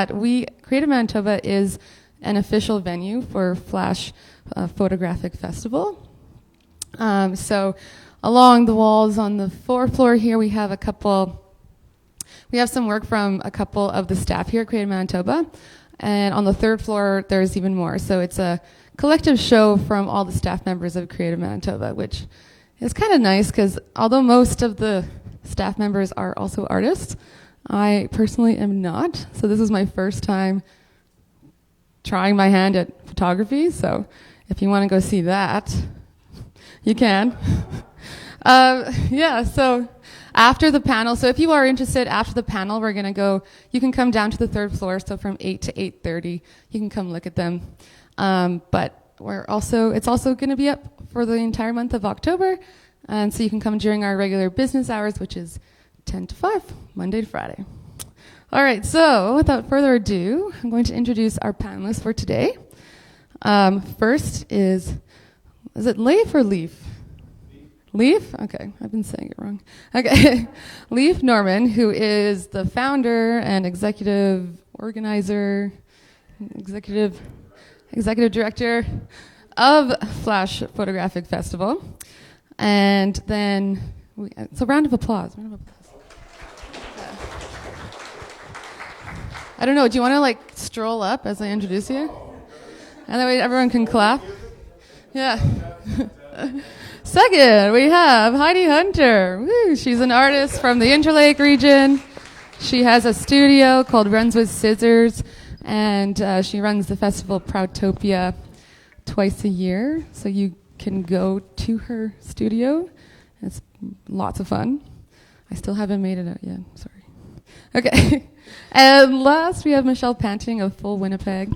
Creative Manitoba is an official venue for Flash Photographic Festival. So along the walls on the fourth floor here, we have some work from a couple of the staff here at Creative Manitoba. And on the third floor, there's even more. So it's a collective show from all the staff members of Creative Manitoba, which is kind of nice because although most of the staff members are also artists, I personally am not. So this is my first time trying my hand at photography. So if you want to go see that, you can. So after the panel, so if you are interested, after the panel, you can come down to the third floor, so from 8 to 8:30, you can come look at them. But it's also going to be up for the entire month of October, and so you can come during our regular business hours, which is 10 to 5, Monday to Friday. All right, so without further ado, I'm going to introduce our panelists for today. First is it Leif or Leaf? Leif? Okay, I've been saying it wrong. Okay, Leif Norman, who is the founder and executive director of Flash Photographic Festival. And then, it's a round of applause. I don't know, do you want to stroll up as I introduce you? And that way everyone can clap? Yeah. Second, we have Heidi Hunter. Woo, she's an artist from the Interlake region. She has a studio called Runs with Scissors, and she runs the festival Proudtopia twice a year. So you can go to her studio. It's lots of fun. I still haven't made it out yet. Sorry. Okay. And last, we have Michelle Panting of Full Winnipeg,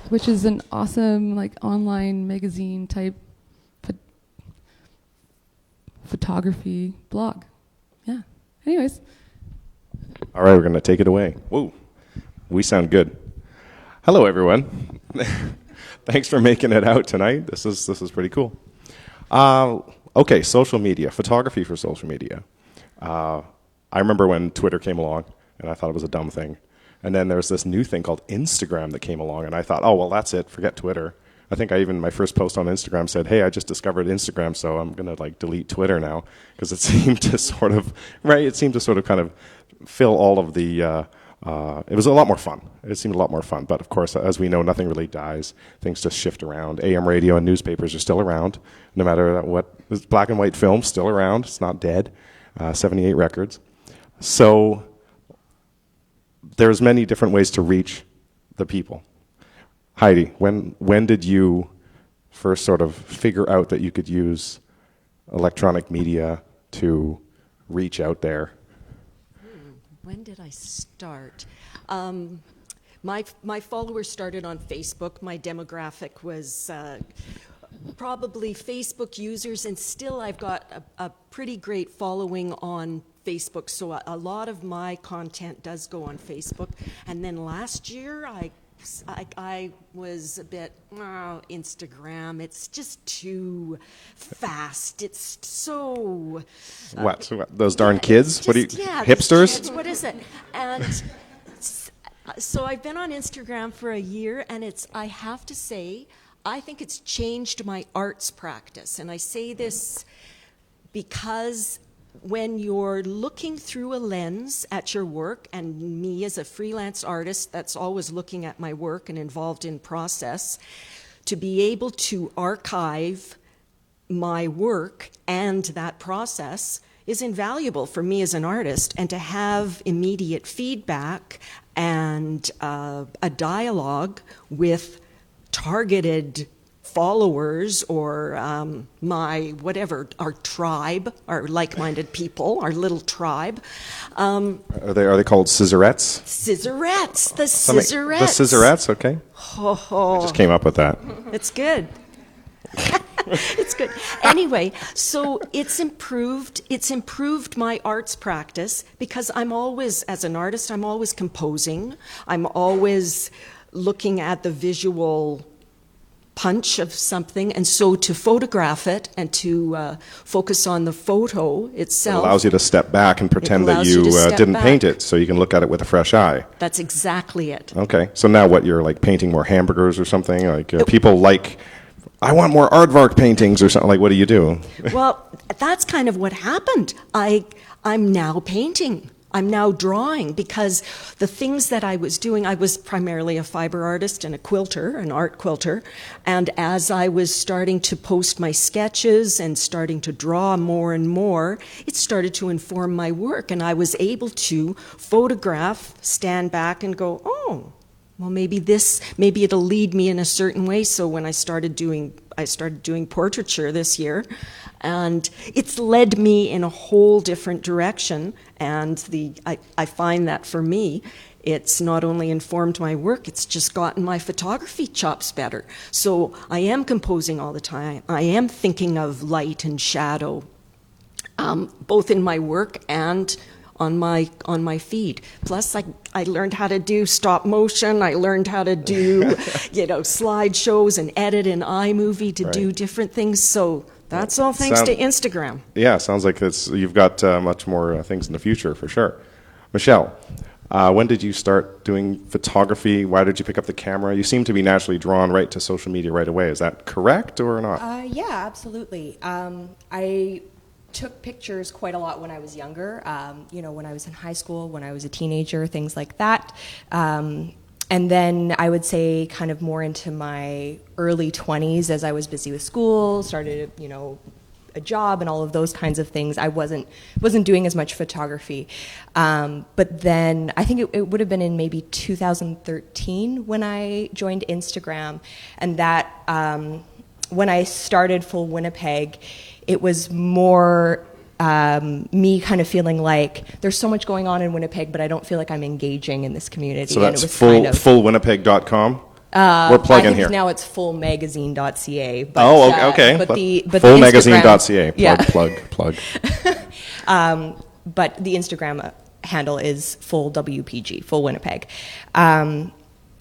which is an awesome online magazine type photography blog. Yeah. Anyways. All right, we're going to take it away. Whoa, we sound good. Hello, everyone. Thanks for making it out tonight. This is pretty cool. Okay, social media, photography for social media. I remember when Twitter came along, and I thought it was a dumb thing. And then there's this new thing called Instagram that came along, and I thought, oh, well, that's it. Forget Twitter. I think my first post on Instagram said, hey, I just discovered Instagram, so I'm going to delete Twitter now, because it seemed to sort of kind of fill all of the, it was a lot more fun. It seemed a lot more fun. But of course, as we know, nothing really dies. Things just shift around. AM radio and newspapers are still around, no matter what. Black and white film, still around. It's not dead. 78 records. So there's many different ways to reach the people. Heidi, when did you first sort of figure out that you could use electronic media to reach out there? When did I start? My followers started on Facebook. My demographic was probably Facebook users, and still I've got a pretty great following on Facebook, so a lot of my content does go on Facebook. And then last year I was a bit, Instagram, it's just too fast. It's so... What? Those darn kids? Just, what are you, hipsters? Kids, what is it? And so I've been on Instagram for a year, and I have to say, I think it's changed my arts practice. And I say this because when you're looking through a lens at your work, and me as a freelance artist that's always looking at my work and involved in process, to be able to archive my work and that process is invaluable for me as an artist, and to have immediate feedback and a dialogue with targeted followers or our tribe, our like-minded people, our little tribe. Are they called scissorettes? Scissorettes, the scissorettes. scissorettes. The scissorettes, okay. I just came up with that. It's good. It's good. Anyway, so it's improved my arts practice, because I'm always, as an artist, I'm always composing. I'm always looking at the visual punch of something, and so to photograph it and to focus on the photo It itself. allows you to step back and pretend that allows you you to step didn't paint back. it, so you can look at it with a fresh eye. That's exactly it. Okay, so now what, you're like painting more hamburgers or something? Like people like, I want more aardvark paintings or something, like what do you do? Well, that's kind of what happened. I'm now painting. I'm now drawing, because the things that I was doing, I was primarily a fiber artist and a quilter, an art quilter. And as I was starting to post my sketches and starting to draw more and more, it started to inform my work. And I was able to photograph, stand back and go, oh, well, maybe it'll lead me in a certain way. So when I started doing portraiture this year, and it's led me in a whole different direction. And I find that for me, it's not only informed my work, it's just gotten my photography chops better. So I am composing all the time. I am thinking of light and shadow, both in my work and on my feed. Plus, I learned how to do stop motion. I learned how to do, slideshows and edit in iMovie to do different things. So that's all thanks to Instagram. Yeah, sounds like you've got much more things in the future for sure. Michelle, when did you start doing photography? Why did you pick up the camera? You seem to be naturally drawn right to social media right away. Is that correct or not? Yeah, absolutely. I took pictures quite a lot when I was younger, when I was in high school, when I was a teenager, things like that. And then I would say kind of more into my early 20s as I was busy with school, started, a job and all of those kinds of things. I wasn't doing as much photography. But then I think it would have been in maybe 2013 when I joined Instagram. And that, when I started Full Winnipeg, it was more me kind of feeling like there's so much going on in Winnipeg, but I don't feel like I'm engaging in this community. So and that's it was kind of, fullwinnipeg.com? We're plugging I think here. now it's fullmagazine.ca. But, okay. But the Fullmagazine.ca. Instagram, Plug. But the Instagram handle is full WPG, Full Winnipeg.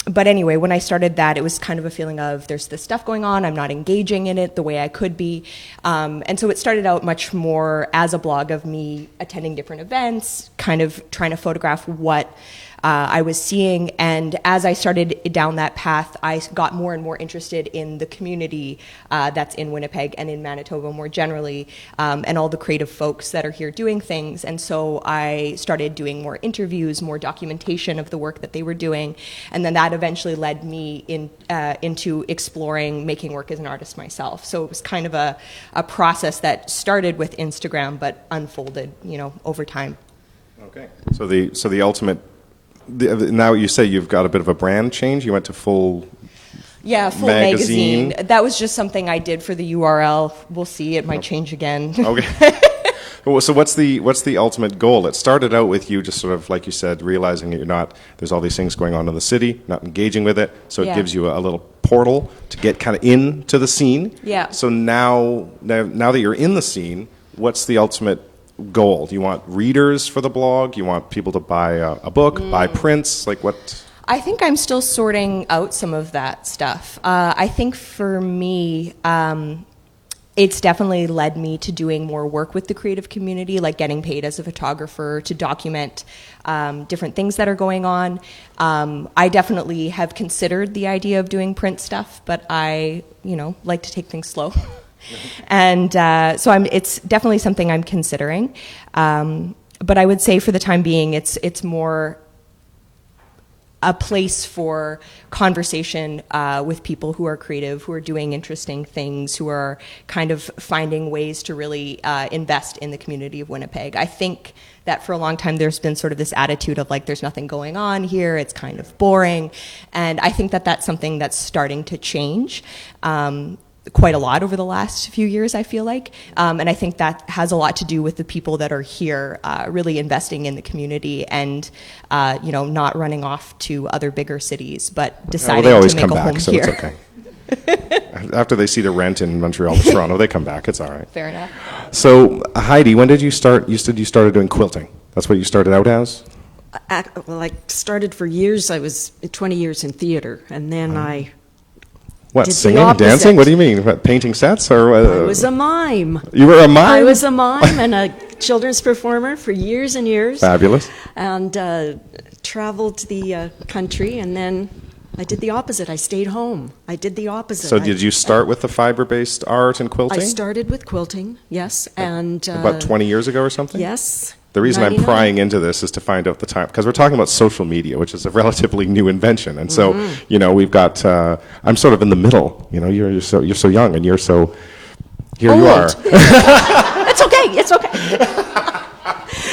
But anyway, when I started that, it was kind of a feeling of there's this stuff going on, I'm not engaging in it the way I could be. And so it started out much more as a blog of me attending different events, kind of trying to photograph what I was seeing. And as I started down that path, I got more and more interested in the community that's in Winnipeg and in Manitoba more generally, and all the creative folks that are here doing things. And so I started doing more interviews, more documentation of the work that they were doing. And then that eventually led me into exploring making work as an artist myself. So it was kind of a process that started with Instagram, but unfolded, over time. Okay. So the ultimate, now you say you've got a bit of a brand change. You went to Full magazine. That was just something I did for the URL. We'll see. It might change again. Okay. So what's the ultimate goal? It started out with you just sort of, like you said, realizing that there's all these things going on in the city, not engaging with it. So it gives you a little portal to get kind of into the scene. Yeah. So now that you're in the scene, what's the ultimate goal? Do you want readers for the blog? You want people to buy a book, buy prints? Like what? I think I'm still sorting out some of that stuff. I think for me, it's definitely led me to doing more work with the creative community, like getting paid as a photographer to document different things that are going on. I definitely have considered the idea of doing print stuff, but I, like to take things slow. And so it's definitely something I'm considering. But I would say for the time being, it's more a place for conversation with people who are creative, who are doing interesting things, who are kind of finding ways to really invest in the community of Winnipeg. I think that for a long time there's been sort of this attitude of like there's nothing going on here, it's kind of boring. And I think that that's something that's starting to change. Quite a lot over the last few years, I feel like. And I think that has a lot to do with the people that are here really investing in the community and, not running off to other bigger cities, but deciding they always to make come a back, home so here. It's okay. After they see the rent in Montreal or Toronto, they come back. It's all right. Fair enough. So, Heidi, when did you start? You said you started doing quilting. That's what you started out as? Well, I started for years. I was 20 years in theater, and then I What, did the singing, opposite. dancing? What do you mean? What, painting sets? Or I was a mime. You were a mime? I was a mime and a children's performer for years and years. Fabulous. And traveled the country, and then I did the opposite. I stayed home. I did the opposite. So did you start with the fiber-based art and quilting? I started with quilting, yes, and about 20 years ago or something? yes. The reason I'm 99. prying into this is to find out the time, because we're talking about social media, which is a relatively new invention. And so, you know, we've got, I'm sort of in the middle. You know, you're so young, and you're so, here you are. Old. It's okay.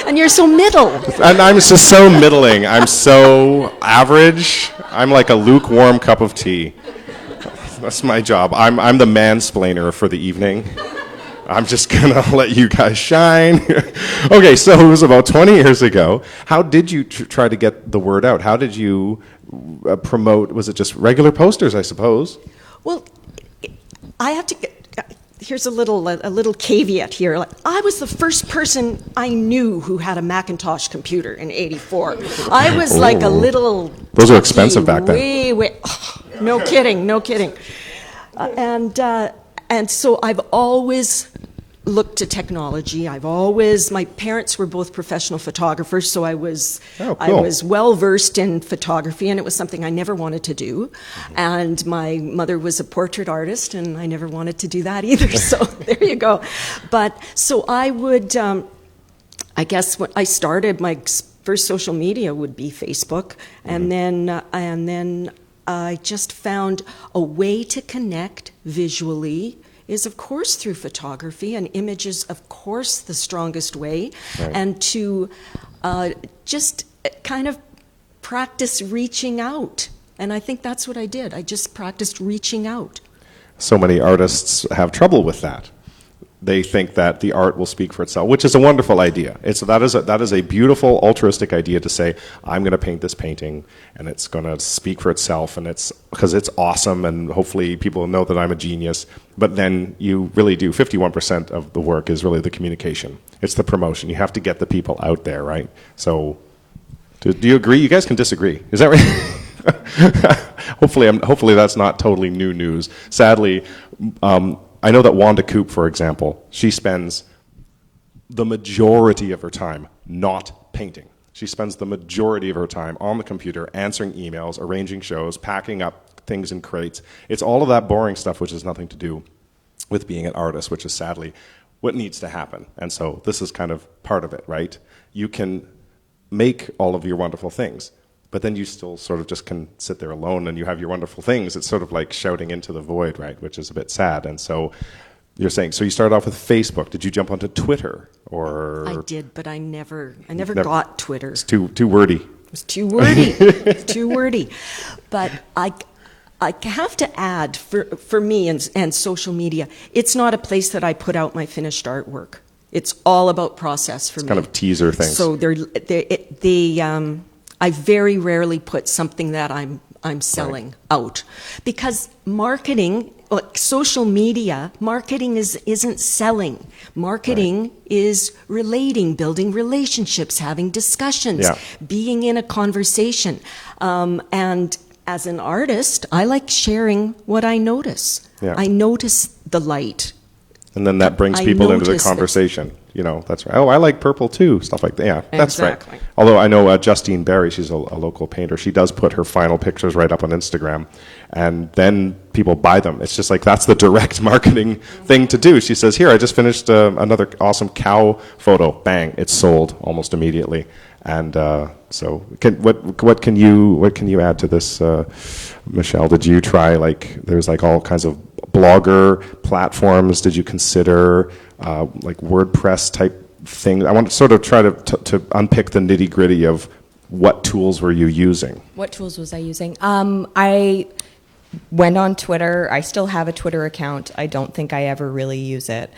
And you're so middle. And I'm just so middling. I'm so average. I'm like a lukewarm cup of tea. That's my job. I'm the mansplainer for the evening. I'm just going to let you guys shine. Okay, so it was about 20 years ago. How did you try to get the word out? How did you promote? Was it just regular posters, I suppose? Well, I have to here's a little caveat here. Like, I was the first person I knew who had a Macintosh computer in '84. I was like a little... Those were expensive back then. No kidding. And so I've always looked to technology. My parents were both professional photographers, so I was well versed in photography, and it was something I never wanted to do. And my mother was a portrait artist, and I never wanted to do that either. So there you go. But so I would, I guess when I started, my first social media would be Facebook, and then I just found a way to connect visually is, of course, through photography, and image is, of course, the strongest way, right. And to just kind of practice reaching out. And I think that's what I did. I just practiced reaching out. So many artists have trouble with that. They think that the art will speak for itself, which is a wonderful idea. That is a beautiful altruistic idea to say, I'm going to paint this painting and it's going to speak for itself, and it's because it's awesome, and hopefully people know that I'm a genius. But then you really do 51% of the work is really the communication. It's the promotion. You have to get the people out there, right? So do you agree? You guys can disagree. Is that right? Hopefully that's not totally new news. Sadly, I know that Wanda Coop, for example, she spends the majority of her time not painting. She spends the majority of her time on the computer, answering emails, arranging shows, packing up things in crates. It's all of that boring stuff which has nothing to do with being an artist, which is sadly what needs to happen. And so this is kind of part of it, right? You can make all of your wonderful things, but then you still sort of just can sit there alone and you have your wonderful things. It's sort of like shouting into the void, right? Which is a bit sad. And so you're saying, so you started off with Facebook. Did you jump onto Twitter? Or I did, but I never got Twitter. It's too wordy. It was too wordy. It's too wordy. But I have to add, for me and social media, it's not a place that I put out my finished artwork. It's all about process for me. Kind of teaser things. So I very rarely put something that I'm selling out, because marketing, like social media, marketing isn't selling. Marketing is relating, building relationships, having discussions, being in a conversation. And as an artist, I like sharing what I notice. Yeah. I notice the light. And then that brings people into the conversation. You know, that's right. Oh, I like purple too. Stuff like that. Yeah, that's exactly. Right. Although I know Justine Barry, she's a local painter. She does put her final pictures right up on Instagram, and then people buy them. It's just like that's the direct marketing thing to do. She says, "Here, I just finished another awesome cow photo. Bang! It's sold almost immediately." And so, what can you add to this, Michelle? Did you try there's all kinds of blogger platforms? Did you consider WordPress type things? I want to sort of try to unpick the nitty gritty of what tools were you using. What tools was I using? I went on Twitter. I still have a Twitter account. I don't think I ever really use it.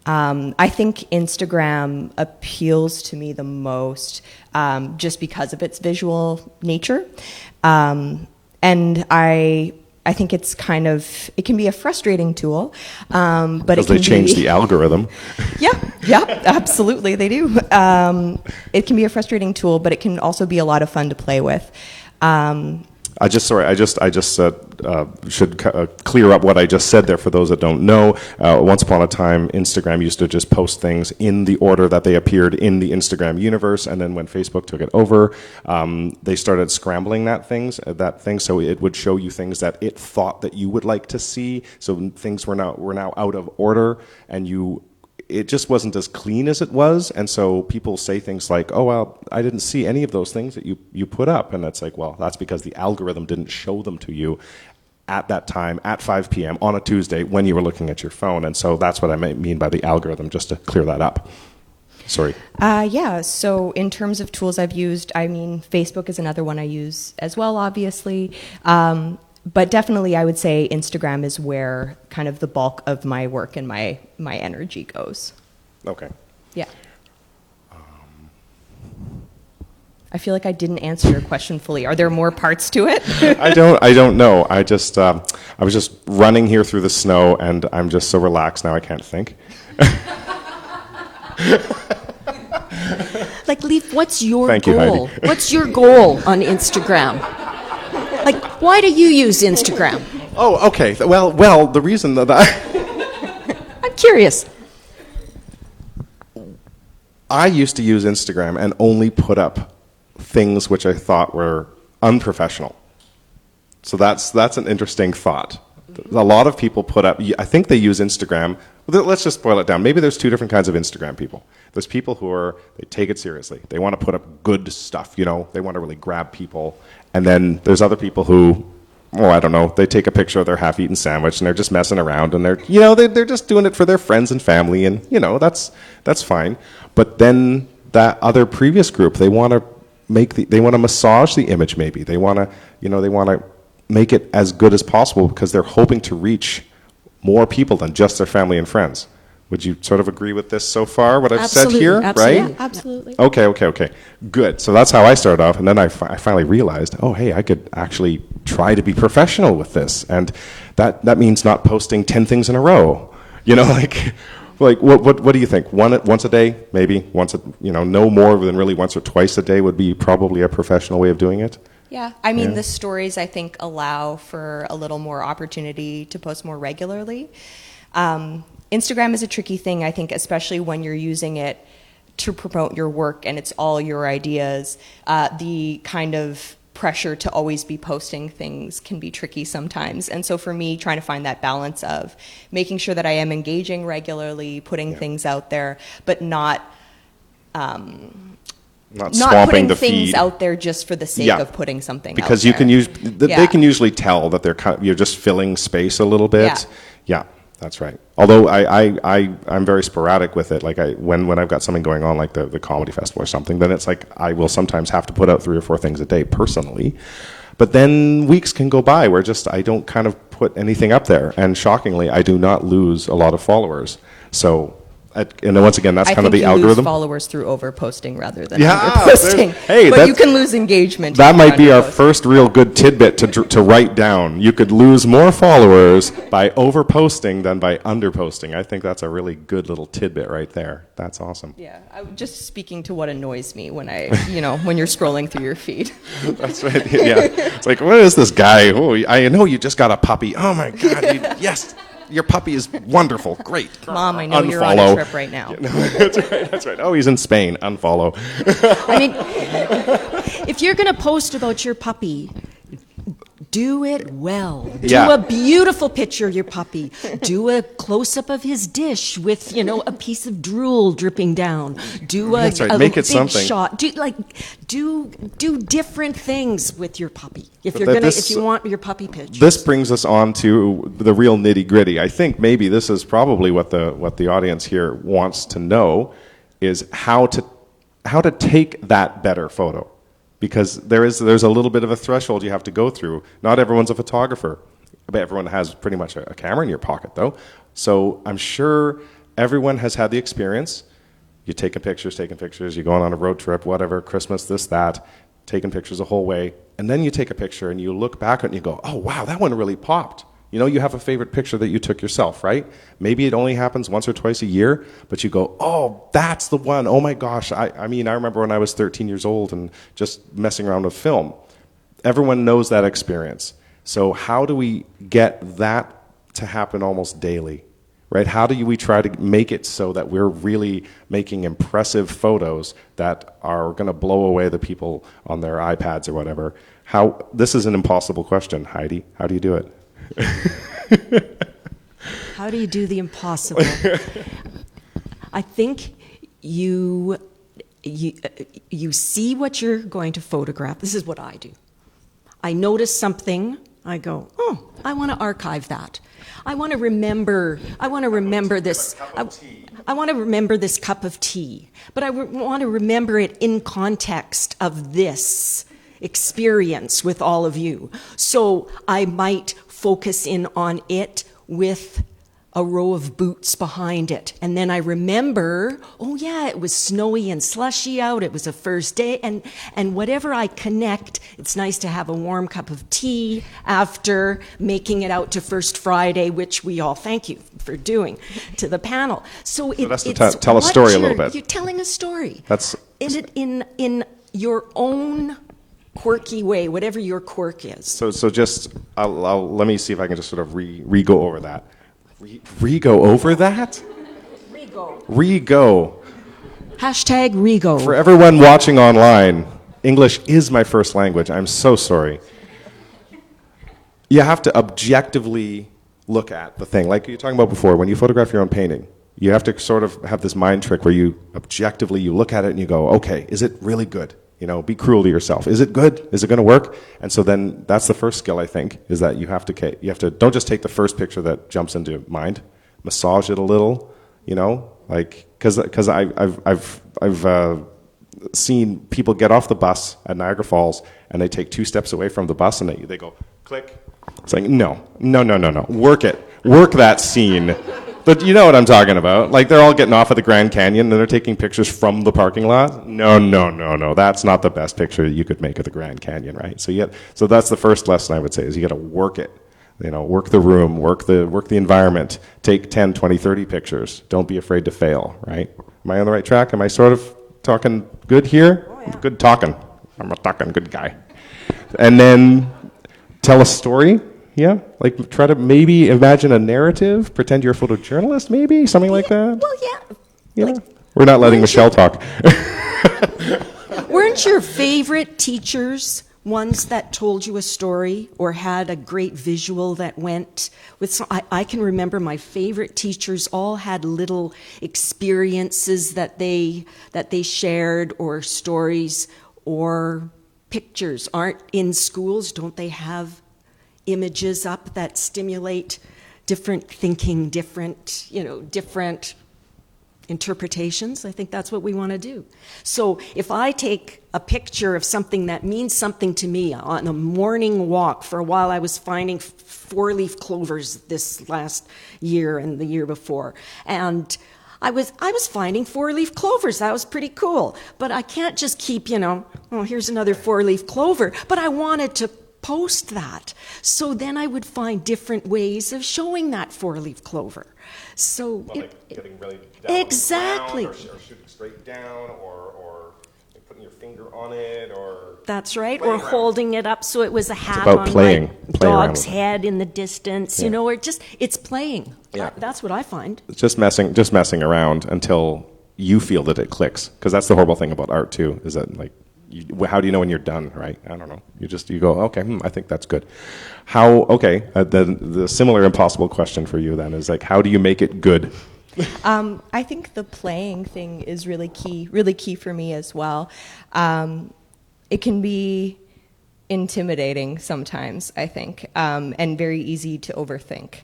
I think Instagram appeals to me the most just because of its visual nature. And I think it's it can be a frustrating tool, but because they changed the algorithm. Yeah, absolutely, they do. It can be a frustrating tool, but it can also be a lot of fun to play with. I just should clear up what I just said there for those that don't know. Once upon a time, Instagram used to just post things in the order that they appeared in the Instagram universe, and then when Facebook took it over, they started scrambling that thing, so it would show you things that it thought that you would like to see. So things were now out of order, and it just wasn't as clean as it was, and so people say things like, oh, well, I didn't see any of those things that you put up, and it's like, well, that's because the algorithm didn't show them to you at that time, at 5 p.m. on a Tuesday when you were looking at your phone, and so that's what I mean by the algorithm, just to clear that up. Sorry. Yeah, so in terms of tools I've used, I mean, Facebook is another one I use as well, obviously. But definitely, I would say Instagram is where kind of the bulk of my work and my energy goes. Okay. Yeah. I feel like I didn't answer your question fully. Are there more parts to it? I don't know. I was just running here through the snow, and I'm just so relaxed now I can't think. Like, Leaf, what's your Thank you, goal? Heidi. What's your goal on Instagram? Like, why do you use Instagram? Oh, okay. Well, the reason that I'm curious. I used to use Instagram and only put up things which I thought were unprofessional. So that's an interesting thought. A lot of people put up, I think they use Instagram. Let's just boil it down. Maybe there's two different kinds of Instagram people. There's people they take it seriously. They want to put up good stuff, they want to really grab people. And then there's other people who, I don't know, they take a picture of their half-eaten sandwich and they're just messing around and they're just doing it for their friends and family, and that's fine. But then that other previous group, they want to massage the image. Maybe they want to make it as good as possible because they're hoping to reach more people than just their family and friends. Would you sort of agree with this so far, what I've said here? Absolutely. Right? Yeah, absolutely. Okay. Good. So that's how I started off, and then I finally realized, oh, hey, I could actually try to be professional with this, and that means not posting 10 things in a row. Like what do you think? Once a day, maybe no more than really once or twice a day would be probably a professional way of doing it. Yeah, I mean, Yeah. the stories, I think, allow for a little more opportunity to post more regularly. Instagram is a tricky thing, I think, especially when you're using it to promote your work and it's all your ideas. The kind of pressure to always be posting things can be tricky sometimes. And so for me, trying to find that balance of making sure that I am engaging regularly, putting things out there, but not swamping putting the things feed out there just for the sake Yeah. of putting something because out you there. can use they Yeah. can usually tell that you're just filling space a little bit. Yeah. That's right. Although I'm very sporadic with it. Like when I've got something going on, like the comedy festival or something, then it's like I will sometimes have to put out 3 or 4 things a day personally. But then weeks can go by where I don't kind of put anything up there, and shockingly, I do not lose a lot of followers. So. And then once again, that's I kind of think the you algorithm. lose followers through overposting rather than Yeah, underposting. hey, but that's- you can lose engagement. That if you might be our underpost. first real good tidbit to write down. You could lose more followers by overposting than by underposting. I think that's a really good little tidbit right there. That's awesome. Yeah, just speaking to what annoys me when when you're scrolling through your feed. That's right. Yeah. It's like, what is this guy? Oh, I know you just got a puppy. Oh my God. Yes. Your puppy is wonderful. Great. Mom, I know you're on Unfollow. a trip right now. That's right. Oh, he's in Spain. Unfollow. I mean, if you're going to post about your puppy, do it well. Yeah. Do a beautiful picture of your puppy. Do a close-up of his dish with, a piece of drool dripping down. Do a, That's right. a Make it big something. shot. Do different things with your puppy. If But if you want your puppy picture. This brings us on to the real nitty gritty. I think maybe this is probably what the audience here wants to know is how to take that better photo, because there's a little bit of a threshold you have to go through. Not everyone's a photographer, but everyone has pretty much a camera in your pocket though. So I'm sure everyone has had the experience. You're taking pictures, you're going on a road trip, whatever, Christmas, this, that, taking pictures the whole way. And then you take a picture and you look back at it and you go, oh, wow, that one really popped. You have a favorite picture that you took yourself, right? Maybe it only happens once or twice a year, but you go, oh, that's the one. Oh, my gosh. I remember when I was 13 years old and just messing around with film. everyone knows that experience. So how do we get that to happen almost daily, right? How do we try to make it so that we're really making impressive photos that are going to blow away the people on their iPads or whatever? This is an impossible question, Heidi. How do you do it? How do you do the impossible? I think you see what you're going to photograph. This is what I do. I notice something. I go, oh, I want to archive that. I want to remember this. I want to remember this cup of tea. But I want to remember it in context of this experience with all of you. So I might focus in on it with a row of boots behind it. And then I remember, oh yeah, it was snowy and slushy out. It was a first day. And whatever I connect, it's nice to have a warm cup of tea after making it out to First Friday, which we all thank you for doing to the panel. So that's to tell a story a little bit. You're telling a story. That's in your own quirky way, whatever your quirk is. So just let me see if I can just sort of re-go over that. Re-go over that? Re-go. Hashtag Rego. For everyone watching online, English is my first language. I'm so sorry. You have to objectively look at the thing. Like you were talking about before, when you photograph your own painting, you have to sort of have this mind trick where you objectively, you look at it and you go, okay, is it really good? You know, be cruel to yourself. Is it good? Is it going to work? And so then that's the first skill, I think, is that you have to don't just take the first picture that jumps into mind, massage it a little, you know, like because I've seen people get off the bus at Niagara Falls and they take 2 steps away from the bus and they go click. It's like no, work that scene. But you know what I'm talking about. Like, they're all getting off at the Grand Canyon, and they're taking pictures from the parking lot. No. That's not the best picture you could make of the Grand Canyon, right? So that's the first lesson I would say, is you got to work it. You know, work the room, work the environment. Take 10, 20, 30 pictures. Don't be afraid to fail, right? Am I on the right track? Am I sort of talking good here? Oh, yeah. Good talking. I'm a talking good guy. And then tell a story. Yeah, like try to maybe imagine a narrative, pretend you're a photojournalist, maybe, something like that. Well, yeah. Yeah. We're not letting Michelle talk. Weren't your favorite teachers ones that told you a story or had a great visual that went with some? I can remember my favorite teachers all had little experiences that they shared, or stories or pictures. Aren't in schools, don't they have images up that stimulate different thinking, different interpretations? I think that's what we want to do. So if I take a picture of something that means something to me on a morning walk, for a while I was finding 4-leaf clovers this last year and the year before, and I was finding 4-leaf clovers. That was pretty cool. But I can't just keep, here's another 4-leaf clover. But I wanted to post that. So then I would find different ways of showing that 4-leaf clover. So getting really down exactly, or shooting straight down, or putting your finger on it, or that's right, or holding it up so it was a hat on my dog's head in the distance, or it's playing. Yeah. That's what I find. It's just messing around until you feel that it clicks. Because that's the horrible thing about art too, is that how do you know when you're done, right? I don't know. You go, okay, I think that's good. The similar impossible question for you then is how do you make it good? I think the playing thing is really key for me as well. It can be intimidating sometimes, I think, and very easy to overthink.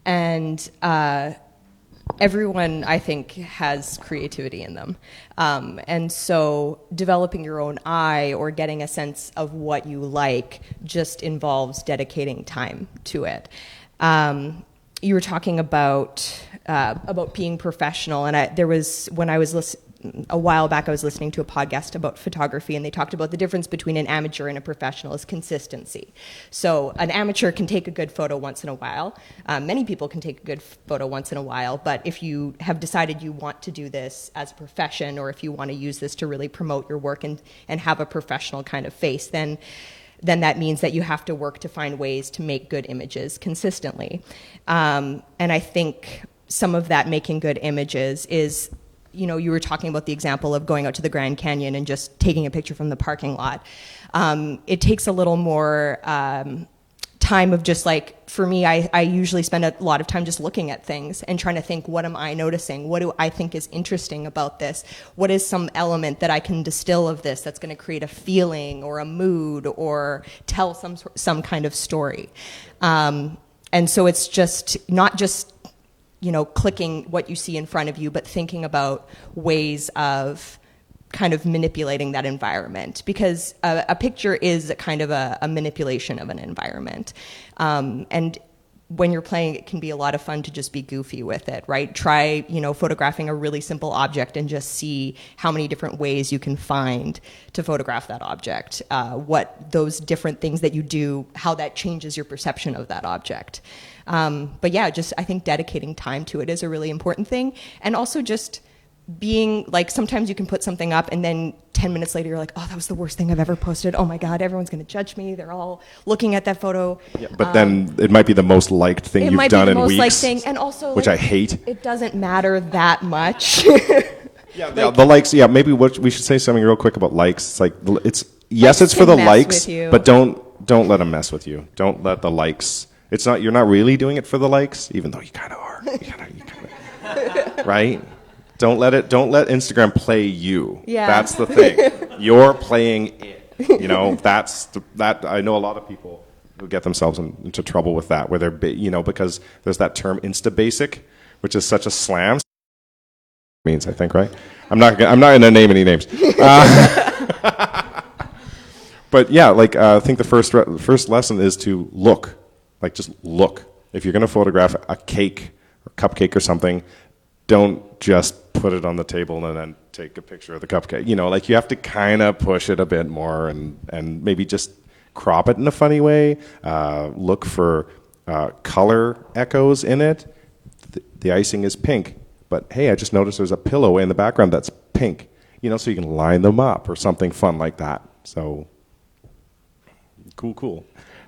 And everyone, I think, has creativity in them. And so developing your own eye or getting a sense of what you like just involves dedicating time to it. You were talking about being professional, and a while back I was listening to a podcast about photography, and they talked about the difference between an amateur and a professional is consistency. So an amateur can take a good photo once in a while. Many people can take a good photo once in a while, but if you have decided you want to do this as a profession, or if you want to use this to really promote your work and have a professional kind of face, then then that means that you have to work to find ways to make good images consistently. And I think some of that making good images is, you were talking about the example of going out to the Grand Canyon and just taking a picture from the parking lot. It takes a little more time of just like, for me, I usually spend a lot of time just looking at things and trying to think, what am I noticing? What do I think is interesting about this? What is some element that I can distill of this that's going to create a feeling or a mood or tell some kind of story? And so it's just not just, clicking what you see in front of you, but thinking about ways of kind of manipulating that environment, because a picture is a kind of a manipulation of an environment. And when you're playing, it can be a lot of fun to just be goofy with it, right? Try, photographing a really simple object and just see how many different ways you can find to photograph that object, what those different things that you do, how that changes your perception of that object. But yeah, just I think dedicating time to it is a really important thing. And also just being like, sometimes you can put something up and then 10 minutes later you're like, oh, that was the worst thing I've ever posted. Oh my God, everyone's going to judge me. They're all looking at that photo. Yeah, but then it might be the most liked thing you've done in weeks. It might be the most liked thing, and also which I hate. It doesn't matter that much. Yeah, the likes. Yeah, maybe we should say something real quick about likes. It's like it's for the likes, but don't let them mess with you. Don't let the likes. It's not. You're not really doing it for the likes, even though you kind of are. You kinda, right? Don't let Instagram play you. Yeah. That's the thing. You're playing it. That I know a lot of people who get themselves into trouble with that, where they're, because there's that term Insta basic, which is such a slam. Means, I think, right? I'm not going to name any names. But yeah, I think the first lesson is to look. Just look. If you're going to photograph a cake or cupcake or something, don't just put it on the table and then take a picture of the cupcake. You have to kind of push it a bit more and maybe just crop it in a funny way. Look for color echoes in it. The icing is pink, but hey, I just noticed there's a pillow in the background that's pink. So you can line them up or something fun like that. So cool.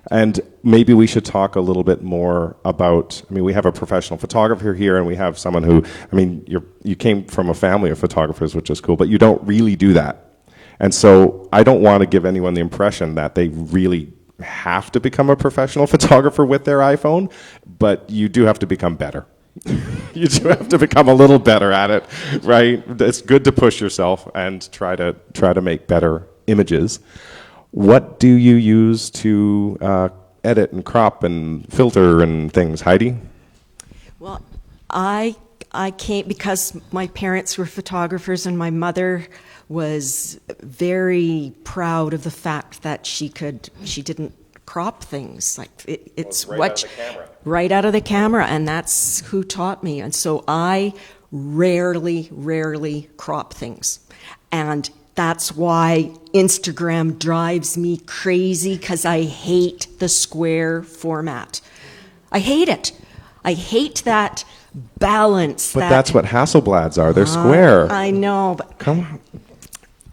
And maybe we should talk a little bit more about, we have a professional photographer here, and we have someone who, you came from a family of photographers, which is cool, but you don't really do that. And so I don't want to give anyone the impression that they really have to become a professional photographer with their iPhone, but you do have to become better. You do have to become a little better at it, right? It's good to push yourself and try to make better images. What do you use to edit and crop and filter and things, Heidi? Well, I came because my parents were photographers, and my mother was very proud of the fact that she didn't crop things. It's right out of the camera, and that's who taught me. And so I rarely crop things, and that's why Instagram drives me crazy, because I hate the square format. I hate it. I hate that balance. But that's what Hasselblads are. They're square. I know, but come on.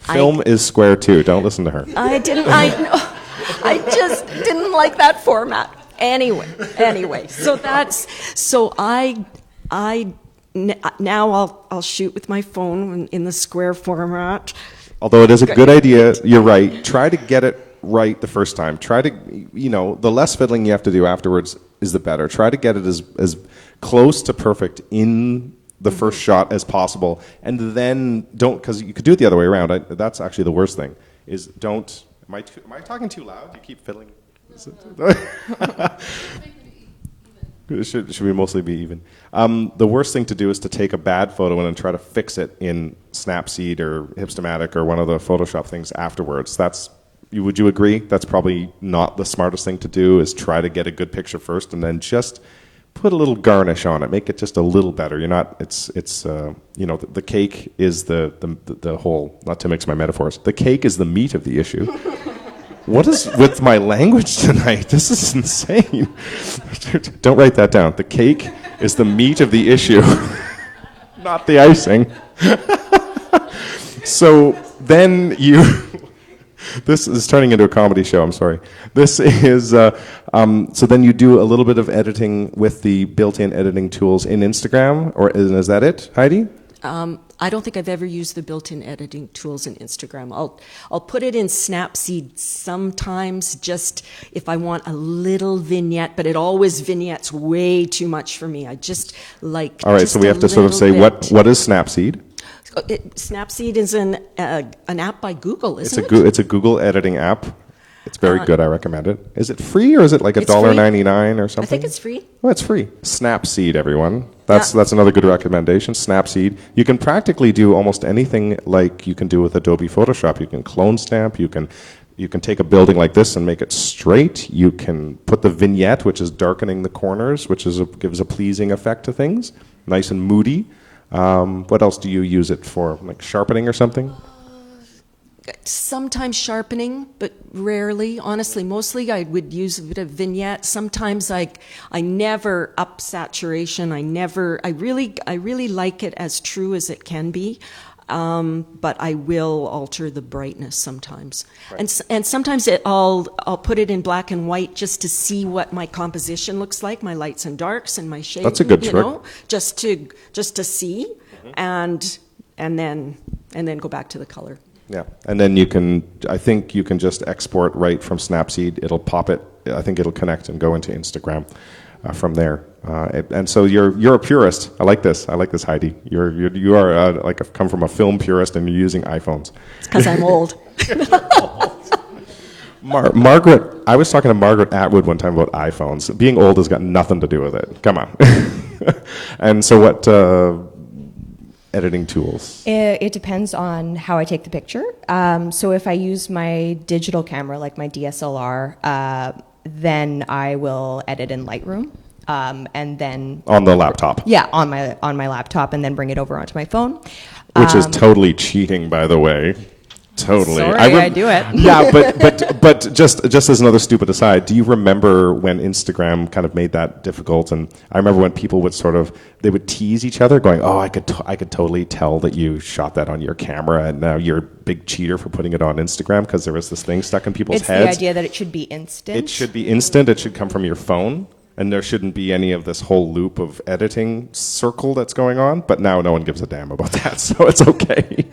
Film is square too. Don't listen to her. I just didn't like that format. Anyway. So now I'll shoot with my phone in the square format. Although it is a good idea, you're right. Try to get it right the first time. Try to, the less fiddling you have to do afterwards is the better. Try to get it as close to perfect in the first shot as possible. And then because you could do it the other way around. That's actually the worst thing, is don't, am I talking too loud? Do you keep fiddling? It should be mostly be even. The worst thing to do is to take a bad photo and then try to fix it in Snapseed or Hipstamatic or one of the Photoshop things afterwards. Would you agree? That's probably not the smartest thing to do, is try to get a good picture first and then just put a little garnish on it. Make it just a little better. The cake is the whole, not to mix my metaphors, the cake is the meat of the issue. What is with my language tonight? This is insane. Don't write that down. The cake is the meat of the issue, not the icing. So then This is turning into a comedy show. I'm sorry. This is so then you do a little bit of editing with the built-in editing tools in Instagram, or is that it, Heidi? I don't think I've ever used the built-in editing tools in Instagram. I'll put it in Snapseed sometimes, just if I want a little vignette, but it always vignettes way too much for me. I just like. All right, just so we a have to sort of say little bit. what is Snapseed? Snapseed is an app by Google, isn't it? It's a Google editing app. It's very good. I recommend it. Is it free or is it like It's free. $1.99 or something? I think it's free. Oh, it's free. Snapseed, everyone. That's another good recommendation. Snapseed. You can practically do almost anything like you can do with Adobe Photoshop. You can clone stamp. You can take a building like this and make it straight. You can put the vignette, which is darkening the corners, which gives a pleasing effect to things, nice and moody. What else do you use it for? Like sharpening or something? Sometimes sharpening, but rarely. Honestly, mostly I would use a bit of vignette. Sometimes I never up saturation. I really like it as true as it can be. But I will alter the brightness sometimes, right. and sometimes I'll put it in black and white just to see what my composition looks like, my lights and darks and my shading. That's a good trick. Just to see, and then go back to the color. Yeah, and then I think you can just export right from Snapseed. It'll pop it. I think it'll connect and go into Instagram from there. And so you're a purist. I like this, Heidi. You are like come from a film purist, and you're using iPhones. It's because I'm old. Margaret, I was talking to Margaret Atwood one time about iPhones. Being old has got nothing to do with it. Come on. And so what? Editing tools? It depends on how I take the picture. So if I use my digital camera, like my DSLR, then I will edit in Lightroom, and then on the laptop. Yeah, on my laptop, and then bring it over onto my phone. Which is totally cheating, by the way. Totally. Sorry, I do it. Yeah, but just as another stupid aside, do you remember when Instagram kind of made that difficult? And I remember when people would they would tease each other, going, "Oh, I could totally tell that you shot that on your camera, and now you're a big cheater for putting it on Instagram," because there was this thing stuck in people's heads. It's the idea that it should be instant. It should be instant. It should come from your phone. And there shouldn't be any of this whole loop of editing circle that's going on. But now no one gives a damn about that, so it's okay.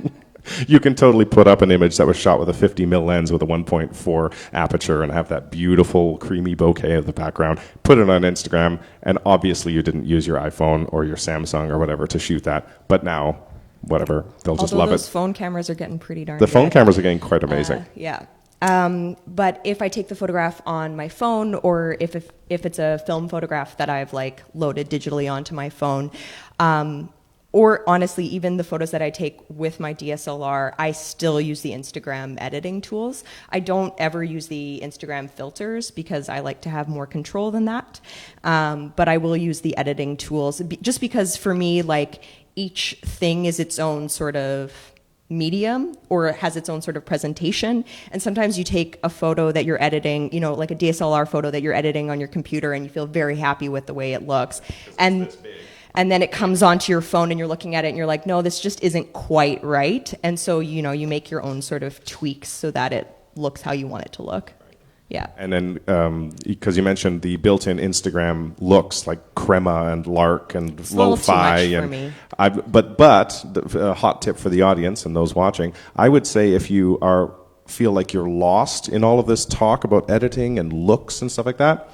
You can totally put up an image that was shot with a 50mm lens with a 1.4 aperture and have that beautiful creamy bokeh of the background, put it on Instagram, and obviously you didn't use your iPhone or your Samsung or whatever to shoot that. But now, whatever, they'll just love it. Those phone cameras are getting pretty darn The good. phone cameras are getting quite amazing. Yeah. But if I take the photograph on my phone, or if it's a film photograph that I've like loaded digitally onto my phone, or honestly, even the photos that I take with my DSLR, I still use the Instagram editing tools. I don't ever use the Instagram filters because I like to have more control than that. But I will use the editing tools just because for me, like each thing is its own sort of medium, or it has its own sort of presentation. And sometimes you take a photo that you're editing, like a DSLR photo that you're editing on your computer, and you feel very happy with the way it looks. And then it comes onto your phone and you're looking at it and you're like, no, this just isn't quite right. And so, you make your own sort of tweaks so that it looks how you want it to look. Yeah. And then, because you mentioned the built-in Instagram looks like crema and lark and it's lo-fi. A little too much for me. But a hot tip for the audience and those watching, I would say if you feel like you're lost in all of this talk about editing and looks and stuff like that,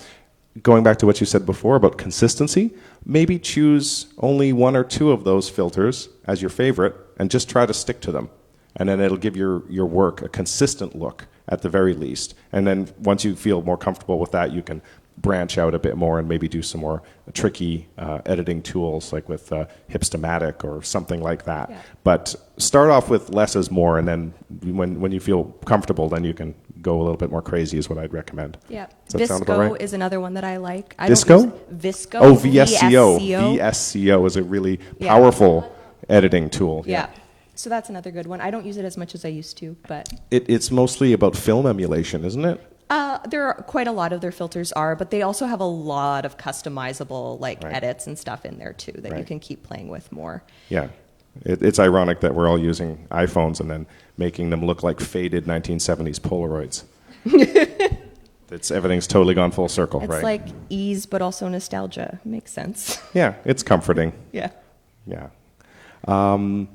going back to what you said before about consistency, maybe choose only one or two of those filters as your favorite and just try to stick to them. And then it'll give your work a consistent look at the very least. And then once you feel more comfortable with that, you can branch out a bit more and maybe do some more tricky editing tools like with Hipstamatic or something like that. Yeah. But start off with less is more, and then when you feel comfortable, then you can go a little bit more crazy is what I'd recommend. Yeah. Does that sound about right? Visco is another one that I like. Visco? Visco. Oh, VSCO. VSCO is a really powerful editing tool. Yeah. So that's another good one. I don't use it as much as I used to, but... It's mostly about film emulation, isn't it? There are quite a lot of their filters are, but they also have a lot of customizable edits and stuff in there too that you can keep playing with more. Yeah. It's ironic that we're all using iPhones and then making them look like faded 1970s Polaroids. Everything's totally gone full circle, It's right? like ease, but also nostalgia. Makes sense. Yeah, it's comforting. Yeah. Yeah. What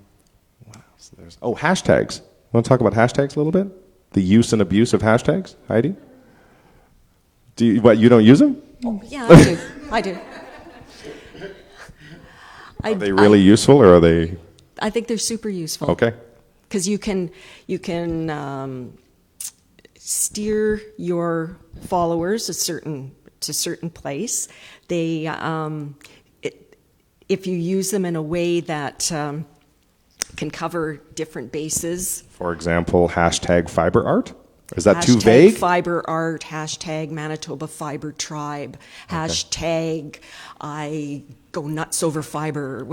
else? Hashtags. Want to talk about hashtags a little bit? The use and abuse of hashtags, Heidi? You don't use them? Yeah, I do. I do. Are they really useful, or are they? I think they're super useful. Okay. Because you can steer your followers to certain place. They if you use them in a way that can cover different bases. For example, hashtag fiber art. Is that too Hashtag vague? fiber art, hashtag Manitoba Fiber Tribe, hashtag I go nuts over fiber.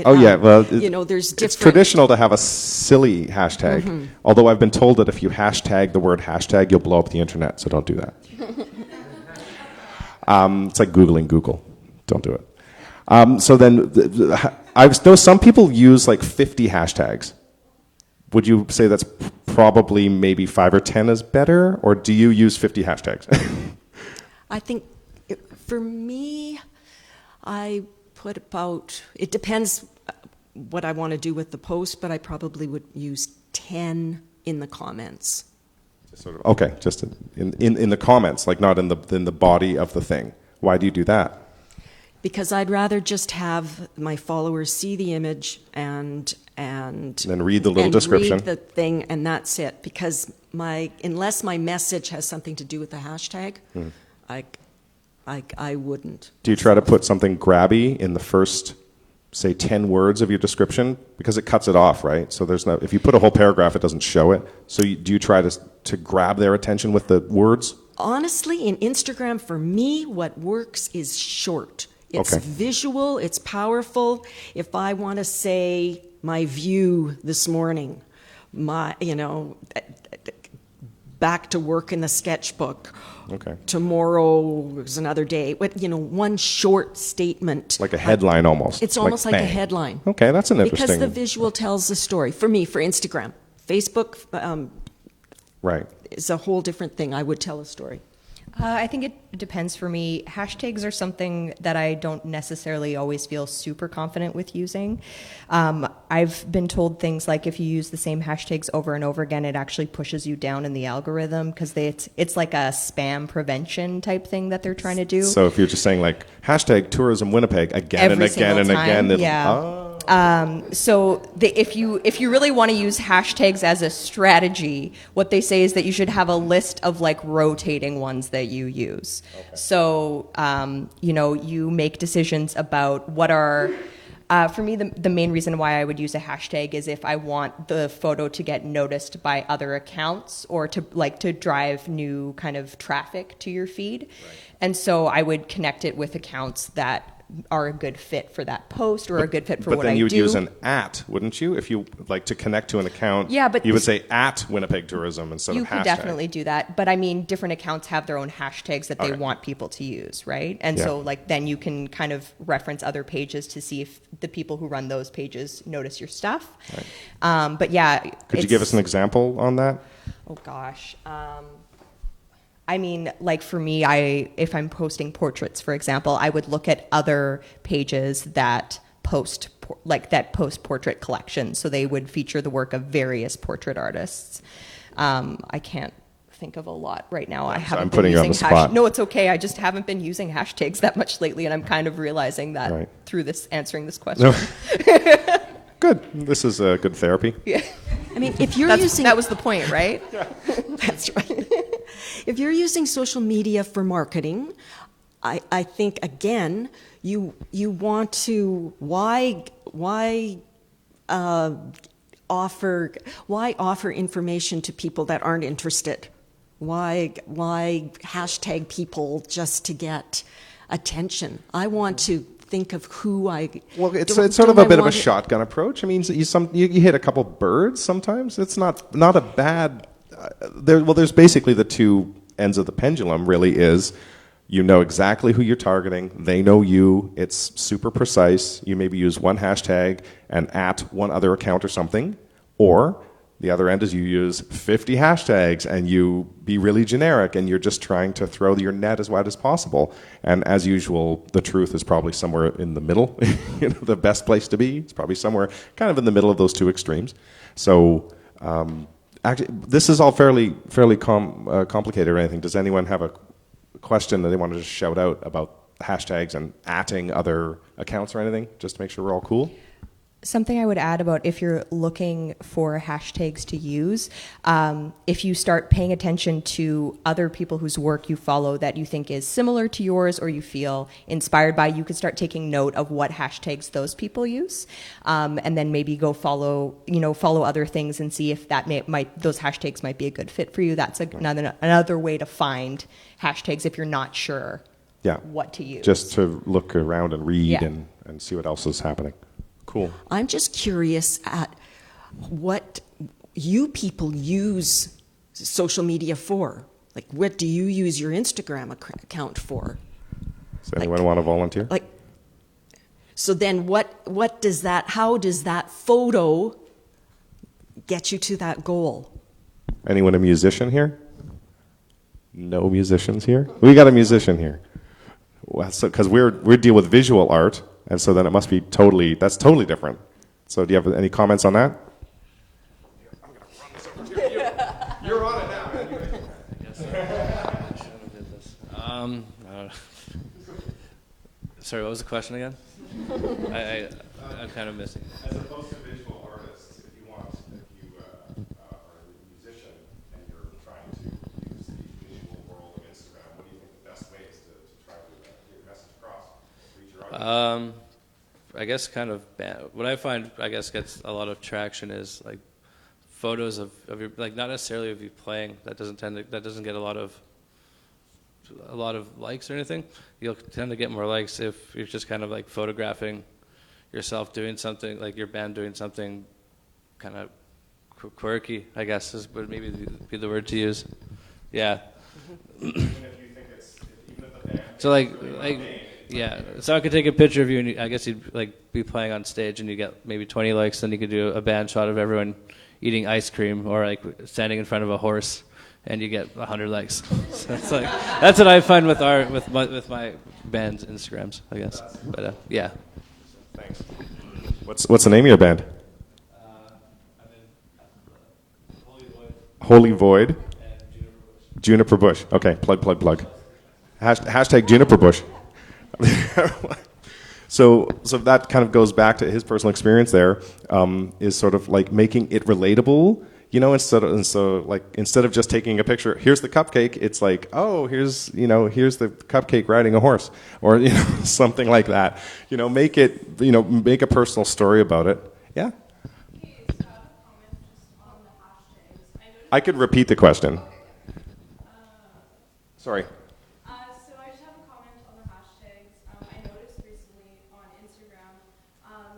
Oh yeah, well, there's different. It's traditional to have a silly hashtag. Although I've been told that if you hashtag the word hashtag, you'll blow up the internet. So don't do that. It's like Googling Google. Don't do it. So then, I know some people use like 50 hashtags. Would you say that's probably maybe 5 or 10 is better, or do you use 50 hashtags? I think for me, I put about, it depends what I want to do with the post, but I probably would use 10 in the comments. Okay, just in the comments, like not in the body of the thing. Why do you do that? Because I'd rather just have my followers see the image and then read the little description. Read the thing, and that's it. Because unless my message has something to do with the hashtag, I wouldn't. Do you try to put something grabby in the first, say, 10 words of your description? Because it cuts it off, right? So if you put a whole paragraph, it doesn't show it. So do you try to grab their attention with the words? Honestly, in Instagram, for me, what works is short. It's visual, it's powerful. If I want to say my view this morning, back to work in the sketchbook. Okay. Tomorrow is another day. One short statement. Like a headline almost. It's almost like a bang. headline. Okay, that's an interesting. Because the visual tells the story. For me, for Instagram. Facebook right. is a whole different thing. I would tell a story. I think it depends for me. Hashtags are something that I don't necessarily always feel super confident with using. I've been told things like if you use the same hashtags over and over again, it actually pushes you down in the algorithm because it's like a spam prevention type thing that they're trying to do. So if you're just saying like hashtag tourism Winnipeg again Every and again and single time, again. Yeah. So if you really want to use hashtags as a strategy, what they say is that you should have a list of like rotating ones that you use. Okay. So you make decisions about what are. For me, the main reason why I would use a hashtag is if I want the photo to get noticed by other accounts or to drive new kind of traffic to your feed. Right. And so I would connect it with accounts that are a good fit for that post or a good fit for what I do. But then you would use an @ wouldn't you? If you like to connect to an account, yeah, but you would say @Winnipeg Tourism instead of hashtag. You could definitely do that. But I mean, different accounts have their own hashtags that they want people to use, right? And so then you can kind of reference other pages to see if the people who run those pages notice your stuff. Right. But yeah. Could you give us an example on that? Oh gosh. I mean, like for me, if I'm posting portraits, for example, I would look at other pages that post portrait collections. So they would feature the work of various portrait artists. I can't think of a lot right now. I haven't I'm putting you on the spot. No, it's okay. I just haven't been using hashtags that much lately, and I'm kind of realizing that through answering this question. Good. This is good therapy. Yeah. I mean, if you're that was the point, right? That's right. If you're using social media for marketing, I think again you want to why offer information to people that aren't interested? Why hashtag people just to get attention? I want to think of who I. Well, it's sort of a bit of a shotgun approach. I mean, you hit a couple birds sometimes. It's not a bad. There's basically the two ends of the pendulum. Really, is You know exactly who you're targeting. They know you. It's super precise. You maybe use one hashtag and at one other account or something. Or the other end is you use 50 hashtags and you be really generic and you're just trying to throw your net as wide as possible. And as usual, the truth is probably somewhere in the middle. The best place to be is probably somewhere kind of in the middle of those two extremes. So actually, this is all fairly complicated or anything. Does anyone have a question that they want to just shout out about hashtags and atting other accounts or anything, just to make sure we're all cool? Something I would add about if you're looking for hashtags to use, if you start paying attention to other people whose work you follow that you think is similar to yours or you feel inspired by, you could start taking note of what hashtags those people use, and then maybe go follow other things and see if that those hashtags might be a good fit for you. That's another way to find hashtags if you're not sure what to use. Just to look around and read Yeah. and see what else is happening. Cool. I'm just curious at what you people use social media for. Like, what do you use your Instagram account for? Does anyone want to volunteer? Like, so then what does that, how does that photo get you to that goal? Anyone a musician here? No musicians here? We got a musician here. Because we deal with visual art, and so then it must be that's totally different. So do you have any comments on that? I'm going to run this over to you. You're on it now, man. Sorry, what was the question again? I'm kind of missing. As opposed to visual artists, if you are a musician and you're trying to use the visual world of Instagram, what do you think the best way is to try to get your message across, reach your audience? I guess kind of what I find, I guess, gets a lot of traction is like photos of your, like, not necessarily of you playing. That doesn't get a lot of likes or anything. You'll tend to get more likes if you're just kind of like photographing yourself doing something, like your band doing something kind of quirky, I guess would maybe be the word to use. Yeah. Even if you think even if the band So yeah. So I could take a picture of you, and I guess you'd like be playing on stage, and you get maybe 20 likes. Then you could do a band shot of everyone eating ice cream, or like standing in front of a horse, and you get 100 likes. So it's like that's what I find with my band's Instagrams, I guess. But yeah. Thanks. What's the name of your band? I'm in Holy Void. Juniper Bush. Okay, plug. Hashtag Juniper Bush. So that kind of goes back to his personal experience there, is sort of like making it relatable, instead of just taking a picture, here's the cupcake, it's like, oh, here's the cupcake riding a horse, or, something like that. Make a personal story about it. Yeah? I could repeat the question. Sorry. So I just have a comment on the hashtags. I noticed recently on Instagram,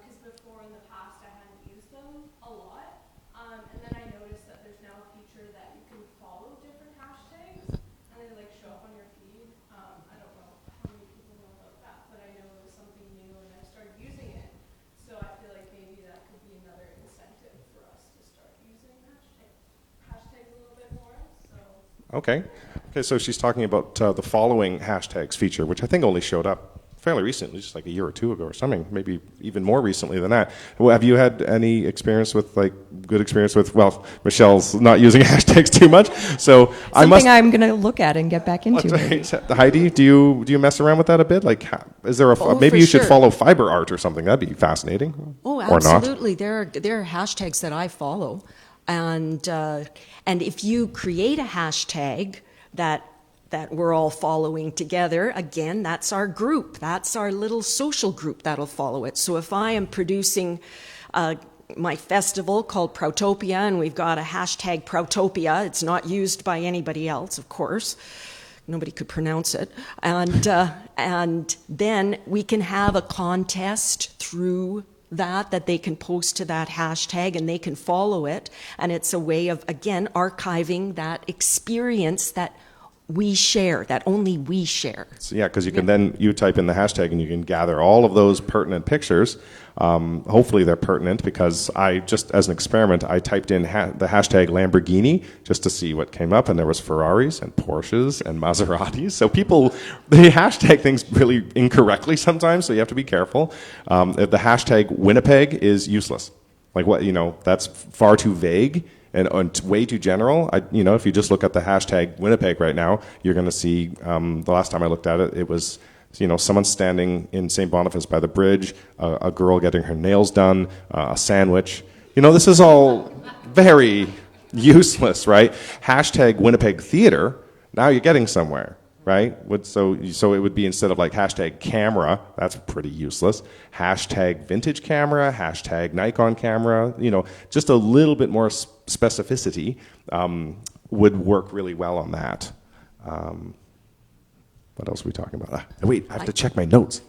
because before in the past I hadn't used them a lot, and then I noticed that there's now a feature that you can follow different hashtags, and they like show up on your feed. I don't know how many people know about that, but I know it was something new and I started using it. So I feel like maybe that could be another incentive for us to start using hashtags a little bit more. So. Okay, so she's talking about the following hashtags feature, which I think only showed up fairly recently, just like a year or two ago or something, maybe even more recently than that. Well, have you had any experience with, well, Michelle's not using hashtags too much, so I'm going to look at and get back into. Heidi, do you mess around with that a bit? Like, is there maybe you should follow fiber art or something? That'd be fascinating. Oh, or absolutely. Not. There are hashtags that I follow. And if you create a hashtag that we're all following together, again, that's our group. That's our little social group that'll follow it. So if I am producing my festival called Proutopia, and we've got a hashtag Proutopia, it's not used by anybody else, of course. Nobody could pronounce it. And then we can have a contest through that they can post to that hashtag and they can follow it. And it's a way of, again, archiving that experience that we share, that only we share. So, yeah, because you can then you type in the hashtag and you can gather all of those pertinent pictures. Hopefully they're pertinent, because I just, as an experiment, I typed in the hashtag Lamborghini just to see what came up, and there was Ferraris and Porsches and Maseratis. So people, they hashtag things really incorrectly sometimes, so you have to be careful. The hashtag Winnipeg is useless. Like, what, that's far too vague and way too general. If you just look at the hashtag Winnipeg right now, you're going to see, the last time I looked at it, it was, someone standing in St. Boniface by the bridge, a girl getting her nails done, a sandwich. This is all very useless, right? Hashtag Winnipeg Theater, now you're getting somewhere, right? So it would be, instead of like hashtag camera, that's pretty useless, hashtag vintage camera, hashtag Nikon camera, just a little bit more specificity would work really well on that. What else are we talking about? Wait, I have to check my notes.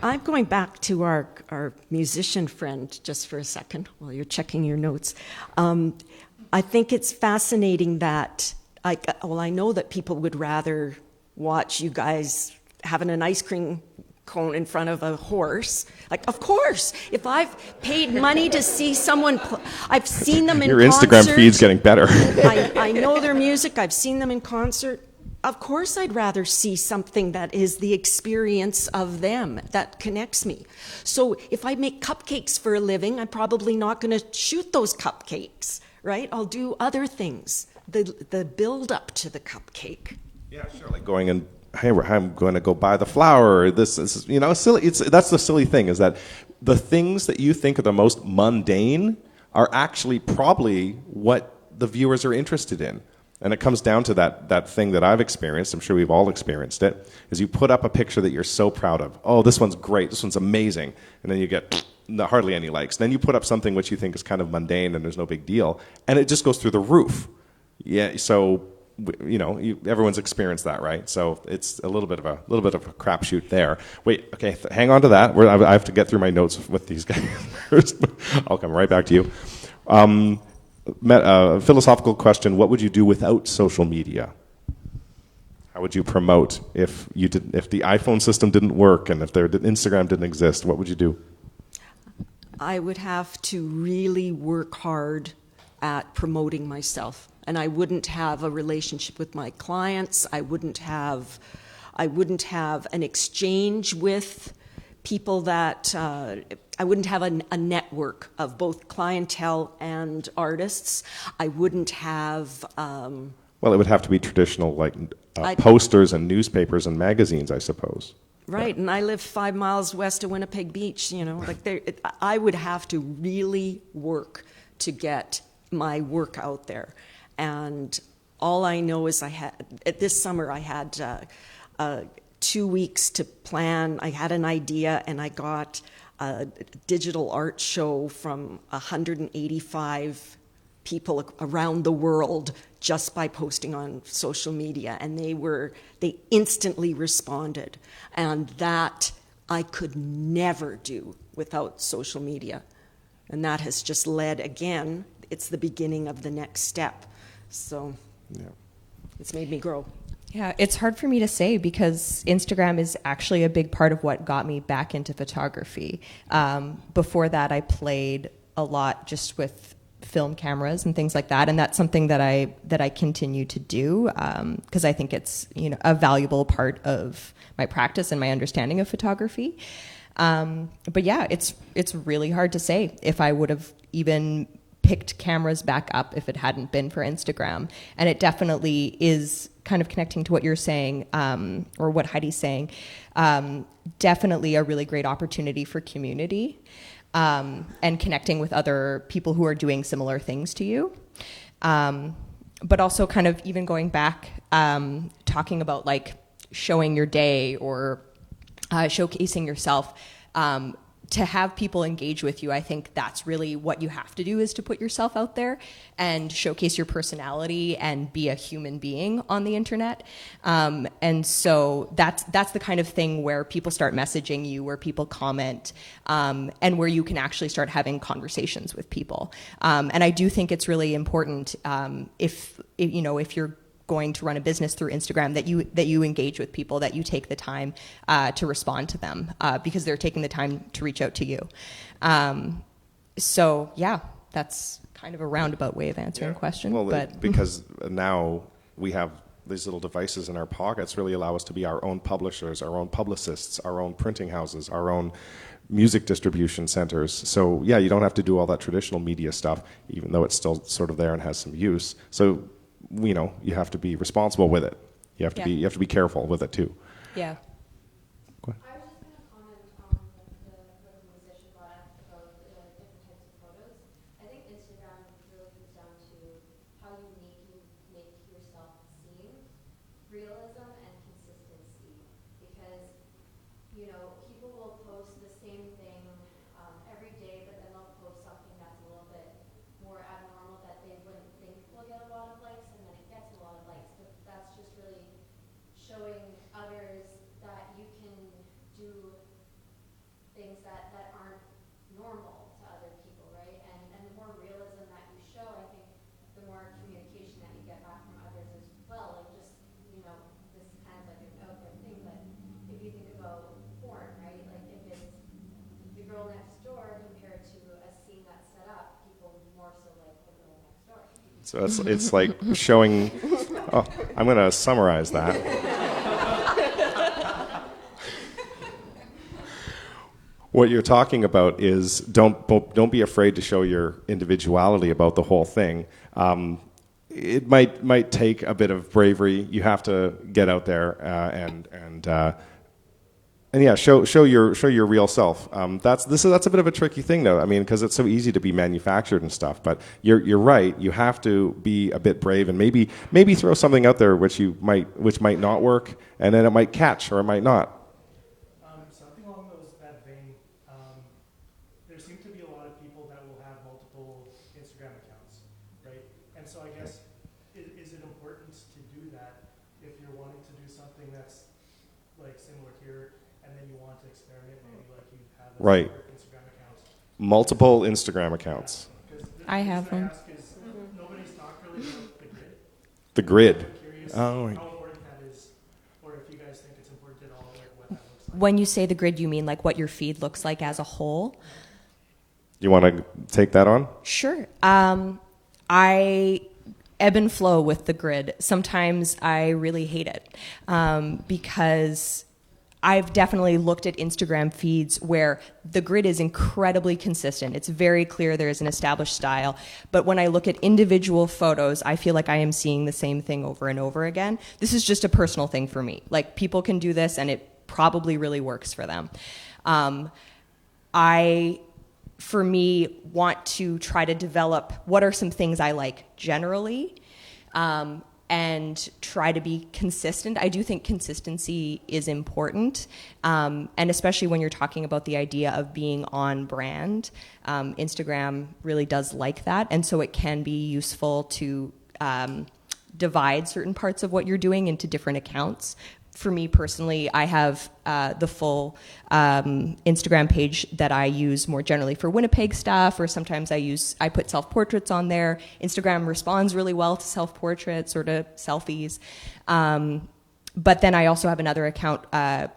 I'm going back to our musician friend just for a second while you're checking your notes. I think it's fascinating that, I know that people would rather watch you guys having an ice cream cone in front of a horse. Like, of course, if I've paid money to see someone, I've seen them in Your concert. Your Instagram feed's getting better. I know their music. I've seen them in concert. Of course, I'd rather see something that is the experience of them, that connects me. So if I make cupcakes for a living, I'm probably not going to shoot those cupcakes, right? I'll do other things, the build up to the cupcake. Yeah, sure. Like going and, hey, I'm going to go buy the flour. This is, silly. That's the silly thing, is that the things that you think are the most mundane are actually probably what the viewers are interested in. And it comes down to that thing that I've experienced, I'm sure we've all experienced it, is you put up a picture that you're so proud of. Oh, this one's great, this one's amazing. And then you get hardly any likes. Then you put up something which you think is kind of mundane and there's no big deal, and it just goes through the roof. Yeah, so, everyone's experienced that, right? So it's a little bit of a crapshoot there. Wait, okay, hang on to that. I have to get through my notes with these guys first. I'll come right back to you. Philosophical question: what would you do without social media? How would you promote if the iPhone system didn't work and if Instagram didn't exist? What would you do? I would have to really work hard at promoting myself, and I wouldn't have a relationship with my clients. I wouldn't have an exchange with people that I wouldn't have a network of both clientele and artists. I wouldn't have. Well, it would have to be traditional, like posters and newspapers and magazines, I suppose. Right, and I live 5 miles west of Winnipeg Beach. I would have to really work to get my work out there, and all I know is this summer I had 2 weeks to plan. I had an idea, and I got a digital art show from 185 people around the world just by posting on social media, and they instantly responded, and that I could never do without social media. And that has just led, again, it's the beginning of the next step. So yeah, it's made me grow. Yeah, it's hard for me to say because Instagram is actually a big part of what got me back into photography. Before that, I played a lot just with film cameras and things like that, and that's something that I continue to do because I think it's a valuable part of my practice and my understanding of photography. But yeah, it's really hard to say if I would have even picked cameras back up if it hadn't been for Instagram. And it definitely is kind of connecting to what you're saying, or what Heidi's saying, definitely a really great opportunity for community, and connecting with other people who are doing similar things to you. But also kind of even going back, talking about like showing your day or showcasing yourself, to have people engage with you. I think that's really what you have to do, is to put yourself out there and showcase your personality and be a human being on the internet. And so that's the kind of thing where people start messaging you, where people comment, and where you can actually start having conversations with people. And I do think it's really important, if you're going to run a business through Instagram, that you engage with people, that you take the time to respond to them because they're taking the time to reach out to you. So yeah, that's kind of a roundabout way of answering the question. Well, but because now we have these little devices in our pockets really allow us to be our own publishers, our own publicists, our own printing houses, our own music distribution centers. So yeah, you don't have to do all that traditional media stuff, even though it's still sort of there and has some use. So, you have to be responsible with it. You have to be careful with it too. yeah. Go ahead. I was just going to comment on what the musician brought up about different types of photos. I think Instagram really comes down to how you make yourself seem, realism and consistency. Because, people will post the same thing every day, but then they'll post something that's a little bit more abnormal that they wouldn't think will get a lot of likes, and then it gets a lot of likes. But that's just really showing others that you can do things that aren't normal to other people, right? And the more realism that you show, I think the more communication that you get back from others as well. Like just, this is kind of like an out there thing, but if you think about porn, right? Like if it's the girl next door compared to a scene that's set up, people more so like the girl next door. So it's like showing. Oh, I'm going to summarize that. What you're talking about is don't be afraid to show your individuality about the whole thing. It might take a bit of bravery. You have to get out there and yeah, show your real self. That's a bit of a tricky thing, though. I mean, because it's so easy to be manufactured and stuff. But you're right. You have to be a bit brave and maybe throw something out there which might not work, and then it might catch or it might not. Something along that vein. There seem to be a lot of people that will have multiple Instagram accounts, right? And so I guess is it important to do that if you're wanting to do something that's like similar here? And then you want to experiment, maybe like you have a Right. Instagram account. Multiple Instagram accounts. I have one. Nobody's talked really about the grid. The grid. I'm curious Oh, right. how important that is, or if you guys think it's important at all, like what that looks like. When you say the grid, you mean like what your feed looks like as a whole? You want to take that on? Sure. I ebb and flow with the grid. Sometimes I really hate it because I've definitely looked at Instagram feeds where the grid is incredibly consistent. It's very clear there is an established style. But when I look at individual photos, I feel like I am seeing the same thing over and over again. This is just a personal thing for me. Like, people can do this and it probably really works for them. For me, want to try to develop what are some things I like generally, and try to be consistent. I do think consistency is important, and especially when you're talking about the idea of being on brand. Instagram really does like that, and so it can be useful to divide certain parts of what you're doing into different accounts. For me personally, I have the full Instagram page that I use more generally for Winnipeg stuff, or sometimes I put self-portraits on there. Instagram responds really well to self-portraits or to selfies. But then I also have another account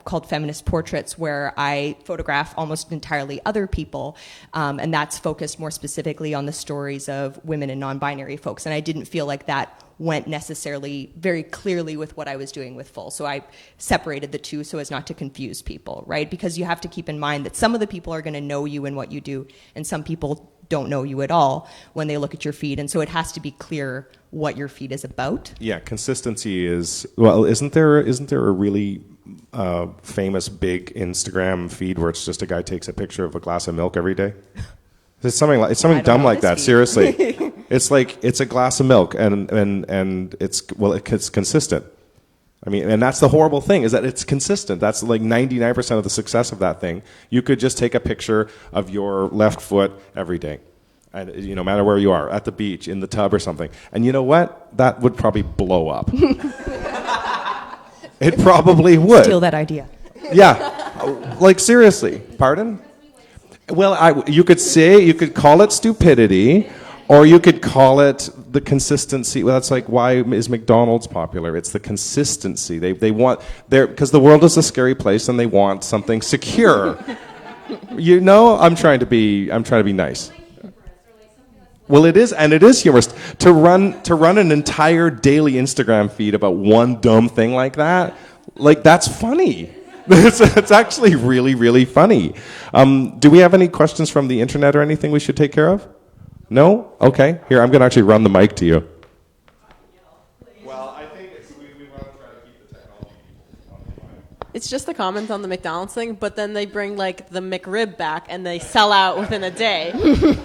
called Feminist Portraits, where I photograph almost entirely other people, and that's focused more specifically on the stories of women and non-binary folks. And I didn't feel like that went necessarily very clearly with what I was doing with Full. So I separated the two so as not to confuse people, right? Because you have to keep in mind that some of the people are going to know you and what you do, and some people don't know you at all when they look at your feed. And so it has to be clear what your feed is about. Yeah, consistency is, well, isn't there a really famous big Instagram feed where it's just a guy takes a picture of a glass of milk every day? It's something dumb like that. Seriously, it's like it's a glass of milk, and it's consistent. I mean, and that's the horrible thing, is that it's consistent. That's like 99% of the success of that thing. You could just take a picture of your left foot every day, and no matter where you are, at the beach, in the tub, or something. And you know what? That would probably blow up. It probably would. Steal that idea. Yeah, like seriously. Pardon? Well, you could call it stupidity, Or you could call it the consistency. Well, that's like, why is McDonald's popular? It's the consistency. They want because the world is a scary place and they want something secure. You know, I'm trying to be nice. Well, it is humorous to run an entire daily Instagram feed about one dumb thing like that. Like, that's funny. It's actually really, really funny. Do we have any questions from the internet or anything we should take care of? No? Okay. Here, I'm going to actually run the mic to you. Well, I think we want to try to keep the technology on the line. It's just a comment on the McDonald's thing, but then they bring like the McRib back and they sell out within a day.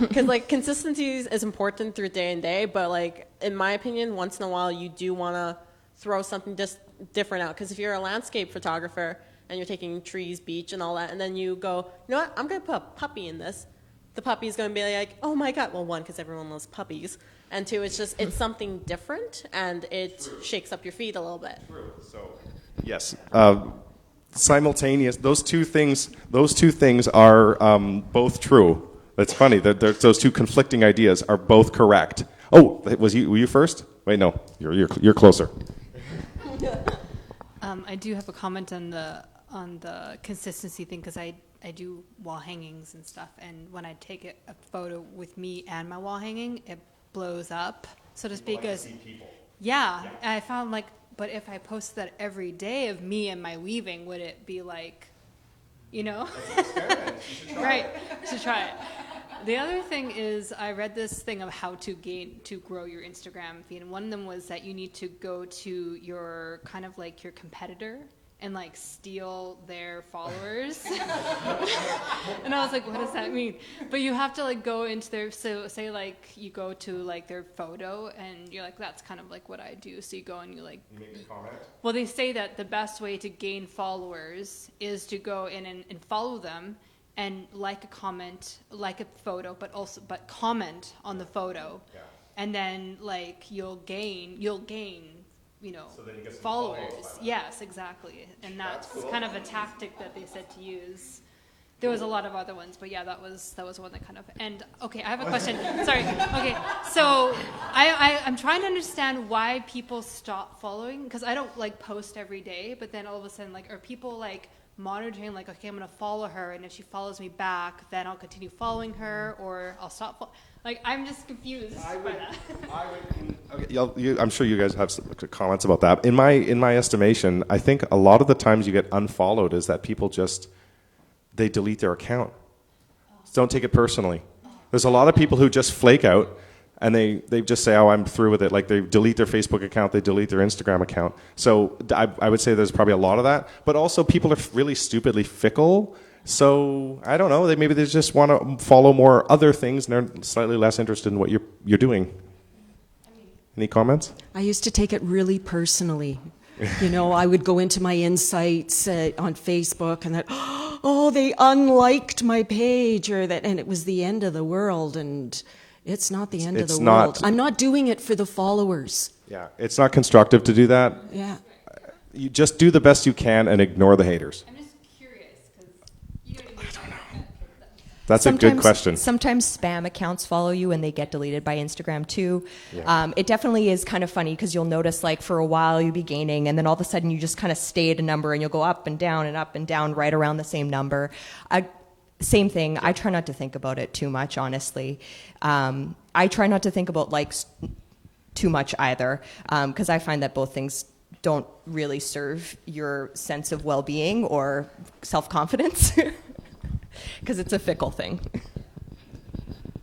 Because like consistency is important through day and day, but like in my opinion, once in a while you do want to throw something just different out. Because if you're a landscape photographer and you're taking trees, beach, and all that, and then you go, you know what, I'm going to put a puppy in this. The puppy's going to be like, oh my God. Well, one, because everyone loves puppies. And two, it's something different and it shakes up your feet a little bit. True. So, yes. Simultaneous, those two things are both true. That's funny. Those two conflicting ideas are both correct. Oh, were you first? Wait, no. You're closer. I do have a comment on the consistency thing because I do wall hangings and stuff, and when I take a photo with me and my wall hanging, it blows up, so to speak. Yeah, I found like, but if I posted that every day of me and my weaving, would it be like, you know? Right, to try it. The other thing is, I read this thing of how to grow your Instagram feed, and one of them was that you need to go to your kind of like your competitor and like steal their followers. And I was like, what does that mean? But you have to like go into their, so say like you go to like their photo and you're like, that's kind of like what I do. So you go and you like, you make a comment? Well, they say that the best way to gain followers is to go in and follow them and like a comment, like a photo, but comment on the photo. Yeah. And then like you'll gain, you know, so followers. Yes, exactly. And that's cool. Kind of a tactic that they said to use. There was a lot of other ones, but yeah, that was one that kind of. And okay, I have a question. Sorry. Okay, so I'm trying to understand why people stop following, because I don't like post every day, but then all of a sudden, like, are people like monitoring, like, okay, I'm gonna follow her, and if she follows me back, then I'll continue following her, or I'll stop. Like, I'm just confused by that. Okay, I'm sure you guys have some comments about that. In my estimation, I think a lot of the times you get unfollowed is that people they delete their account. So don't take it personally. There's a lot of people who just flake out and they just say, oh, I'm through with it. Like, they delete their Facebook account, they delete their Instagram account. So I would say there's probably a lot of that. But also people are really stupidly fickle. So I don't know. Maybe they just want to follow more other things and they're slightly less interested in what you're doing. Any comments? I used to take it really personally. You know, I would go into my insights on Facebook and that, oh, they unliked my page, and it was the end of the world, and it's not the end of the world. I'm not doing it for the followers. Yeah, it's not constructive to do that. Yeah. You just do the best you can and ignore the haters. I'm just curious, because you don't know. That's a good question. Sometimes spam accounts follow you and they get deleted by Instagram too. Yeah. It definitely is kind of funny because you'll notice, like, for a while you'll be gaining and then all of a sudden you just kind of stay at a number and you'll go up and down right around the same number. Same thing. I try not to think about it too much, honestly. I try not to think about likes too much either, because I find that both things don't really serve your sense of well-being or self-confidence. Because it's a fickle thing.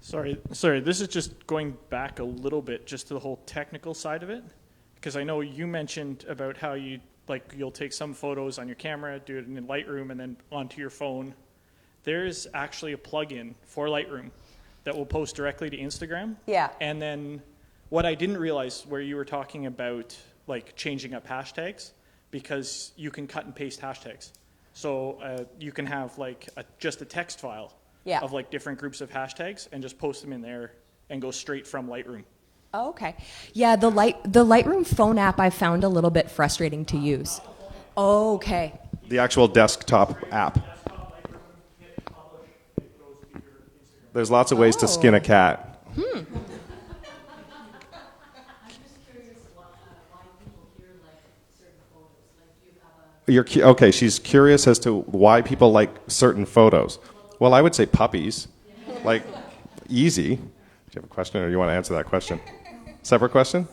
Sorry, this is just going back a little bit just to the whole technical side of it. Because I know you mentioned about how you'll take some photos on your camera, do it in Lightroom, and then onto your phone. There's actually a plugin for Lightroom that will post directly to Instagram. Yeah. And then what I didn't realize, where you were talking about like changing up hashtags, because you can cut and paste hashtags. So you can have like just a text file of like different groups of hashtags and just post them in there and go straight from Lightroom. Oh, okay. Yeah, the Lightroom phone app I found a little bit frustrating to use. Oh, okay. The actual desktop app. There's lots of ways to skin a cat. Okay, she's curious as to why people like certain photos. Well, I would say puppies. Like, easy. Do you have a question, or do you want to answer that question? Separate question?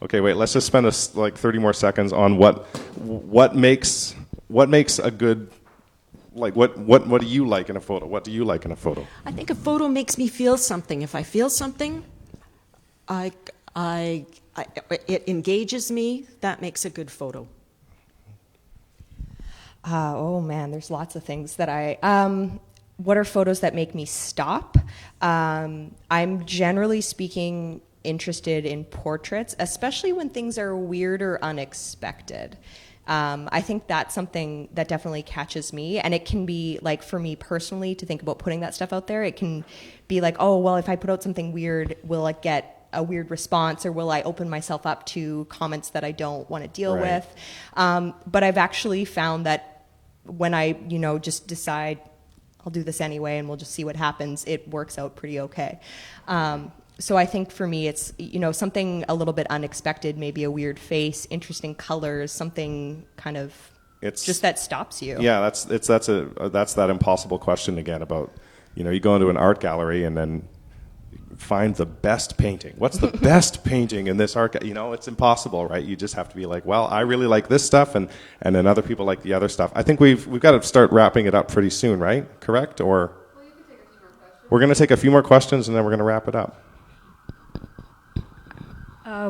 Okay, wait. Let's just spend like 30 more seconds on what makes a good, like, what do you like in a photo? What do you like in a photo? I think a photo makes me feel something. If I feel something, it engages me. That makes a good photo. Oh man, there's lots of things that what are photos that make me stop? I'm generally speaking interested in portraits, especially when things are weird or unexpected. I think that's something that definitely catches me, and it can be like, for me personally, to think about putting that stuff out there, it can be like, oh, well, if I put out something weird, will it get a weird response, or will I open myself up to comments that I don't want to deal with? But I've actually found that when I, just decide I'll do this anyway and we'll just see what happens, it works out pretty okay. So I think for me, it's, something a little bit unexpected, maybe a weird face, interesting colors, something kind of just that stops you. Yeah, that's that impossible question again about, you go into an art gallery and then find the best painting. What's the best painting in this art? It's impossible, right? You just have to be like, well, I really like this stuff, and then other people like the other stuff. I think we've got to start wrapping it up pretty soon, right? Correct? Or Well, you can take a few more questions. We're going to take a few more questions, and then we're going to wrap it up.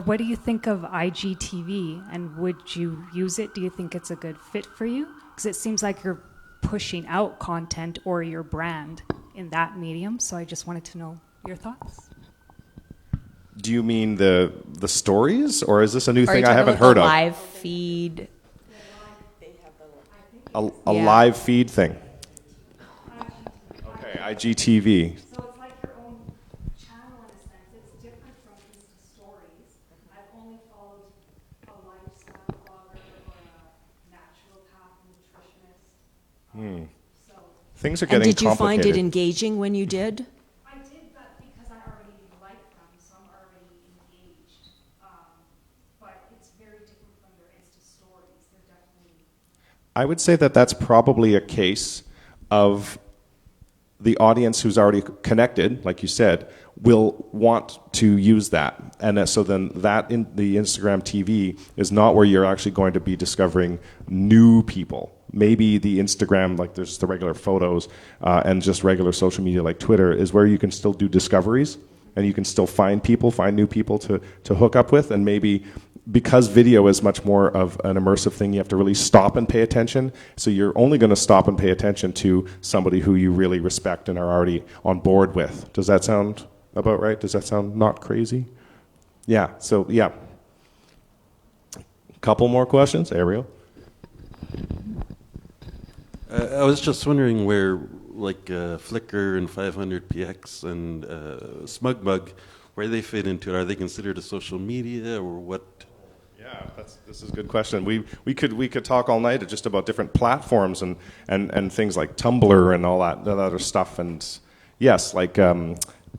What do you think of IGTV, and would you use it? Do you think it's a good fit for you? Because it seems like you're pushing out content or your brand in that medium, so I just wanted to know your thoughts. Do you mean the stories, or is this a new Are you thing I talking haven't about heard the of? live feed. A Yeah. live feed thing. Okay, IGTV. So it's like your own channel in a sense. It's different from Insta Stories. I've only followed a lifestyle blogger or a naturopath nutritionist. So Things are And getting did you find complicated. it engaging when you did? I did that because I already like them, so I'm already engaged. But it's very different from their Insta Stories. They're definitely... I would say that that's probably a case of the audience who's already connected, like you said, will want to use that. And so then that in the Instagram TV is not where you're actually going to be discovering new people. Maybe the Instagram, like there's the regular photos and just regular social media like Twitter, is where you can still do discoveries and you can still find new people to hook up with. And maybe because video is much more of an immersive thing, you have to really stop and pay attention. So you're only going to stop and pay attention to somebody who you really respect and are already on board with. Does that sound about right? Does that sound not crazy? Yeah, so yeah. Couple more questions, Ariel? I was just wondering where, like, Flickr and 500px and SmugMug, where they fit into it. Are they considered a social media, or what? Yeah, this is a good question. We could talk all night just about different platforms and things like Tumblr and all that other stuff. And yes, like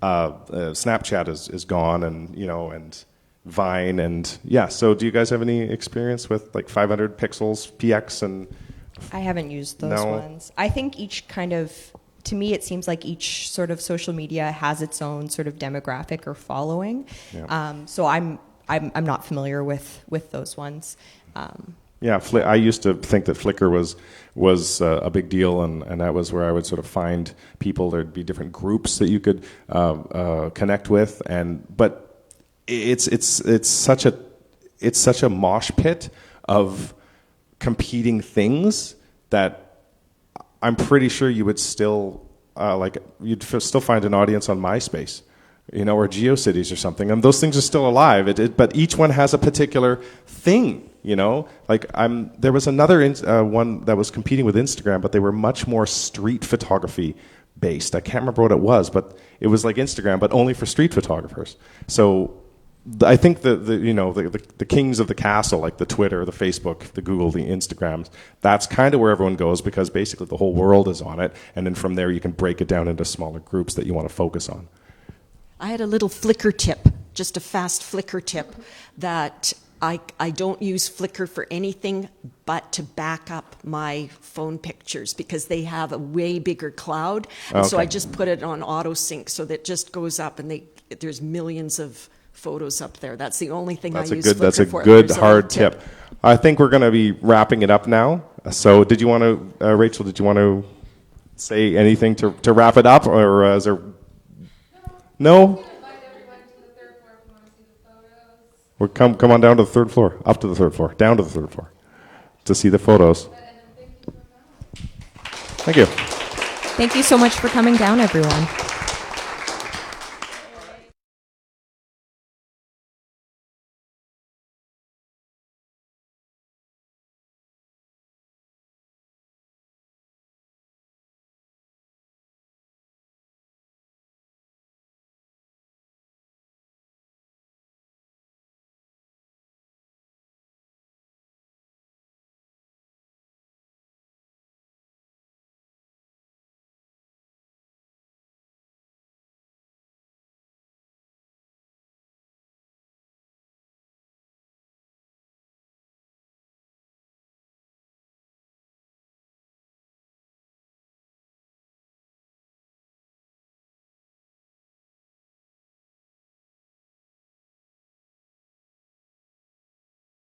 Snapchat is gone, and Vine, and yeah. So do you guys have any experience with like 500 pixels, PX, and? I haven't used those ones. I think each to me, it seems like each sort of social media has its own sort of demographic or following. Yeah. So I'm not familiar with those ones. Yeah, I used to think that Flickr was a big deal, and that was where I would sort of find people. There'd be different groups that you could connect with, but it's such a mosh pit of competing things that I'm pretty sure you would still you'd still find an audience on MySpace, or GeoCities or something, and those things are still alive. But each one has a particular thing, there was another one that was competing with Instagram, but they were much more street photography based. I can't remember what it was, but it was like Instagram, but only for street photographers. So I think the kings of the castle, like the Twitter, the Facebook, the Google, the Instagrams, that's kind of where everyone goes, because basically the whole world is on it, and then from there you can break it down into smaller groups that you want to focus on. I had a little Flickr tip, just a fast Flickr tip, that I don't use Flickr for anything but to back up my phone pictures because they have a way bigger cloud. And so I just put it on auto sync so that it just goes up and there's millions of photos up there. That's the only thing I use Flickr for. That's a There's good little hard tip. I think we're going to be wrapping it up now. So did you want to, Rachel, did you want to say anything to wrap it up? Or is there... No? Well, come on down to the third floor, up to the third floor, down to the third floor to see the photos. Thank you. Thank you so much for coming down, everyone.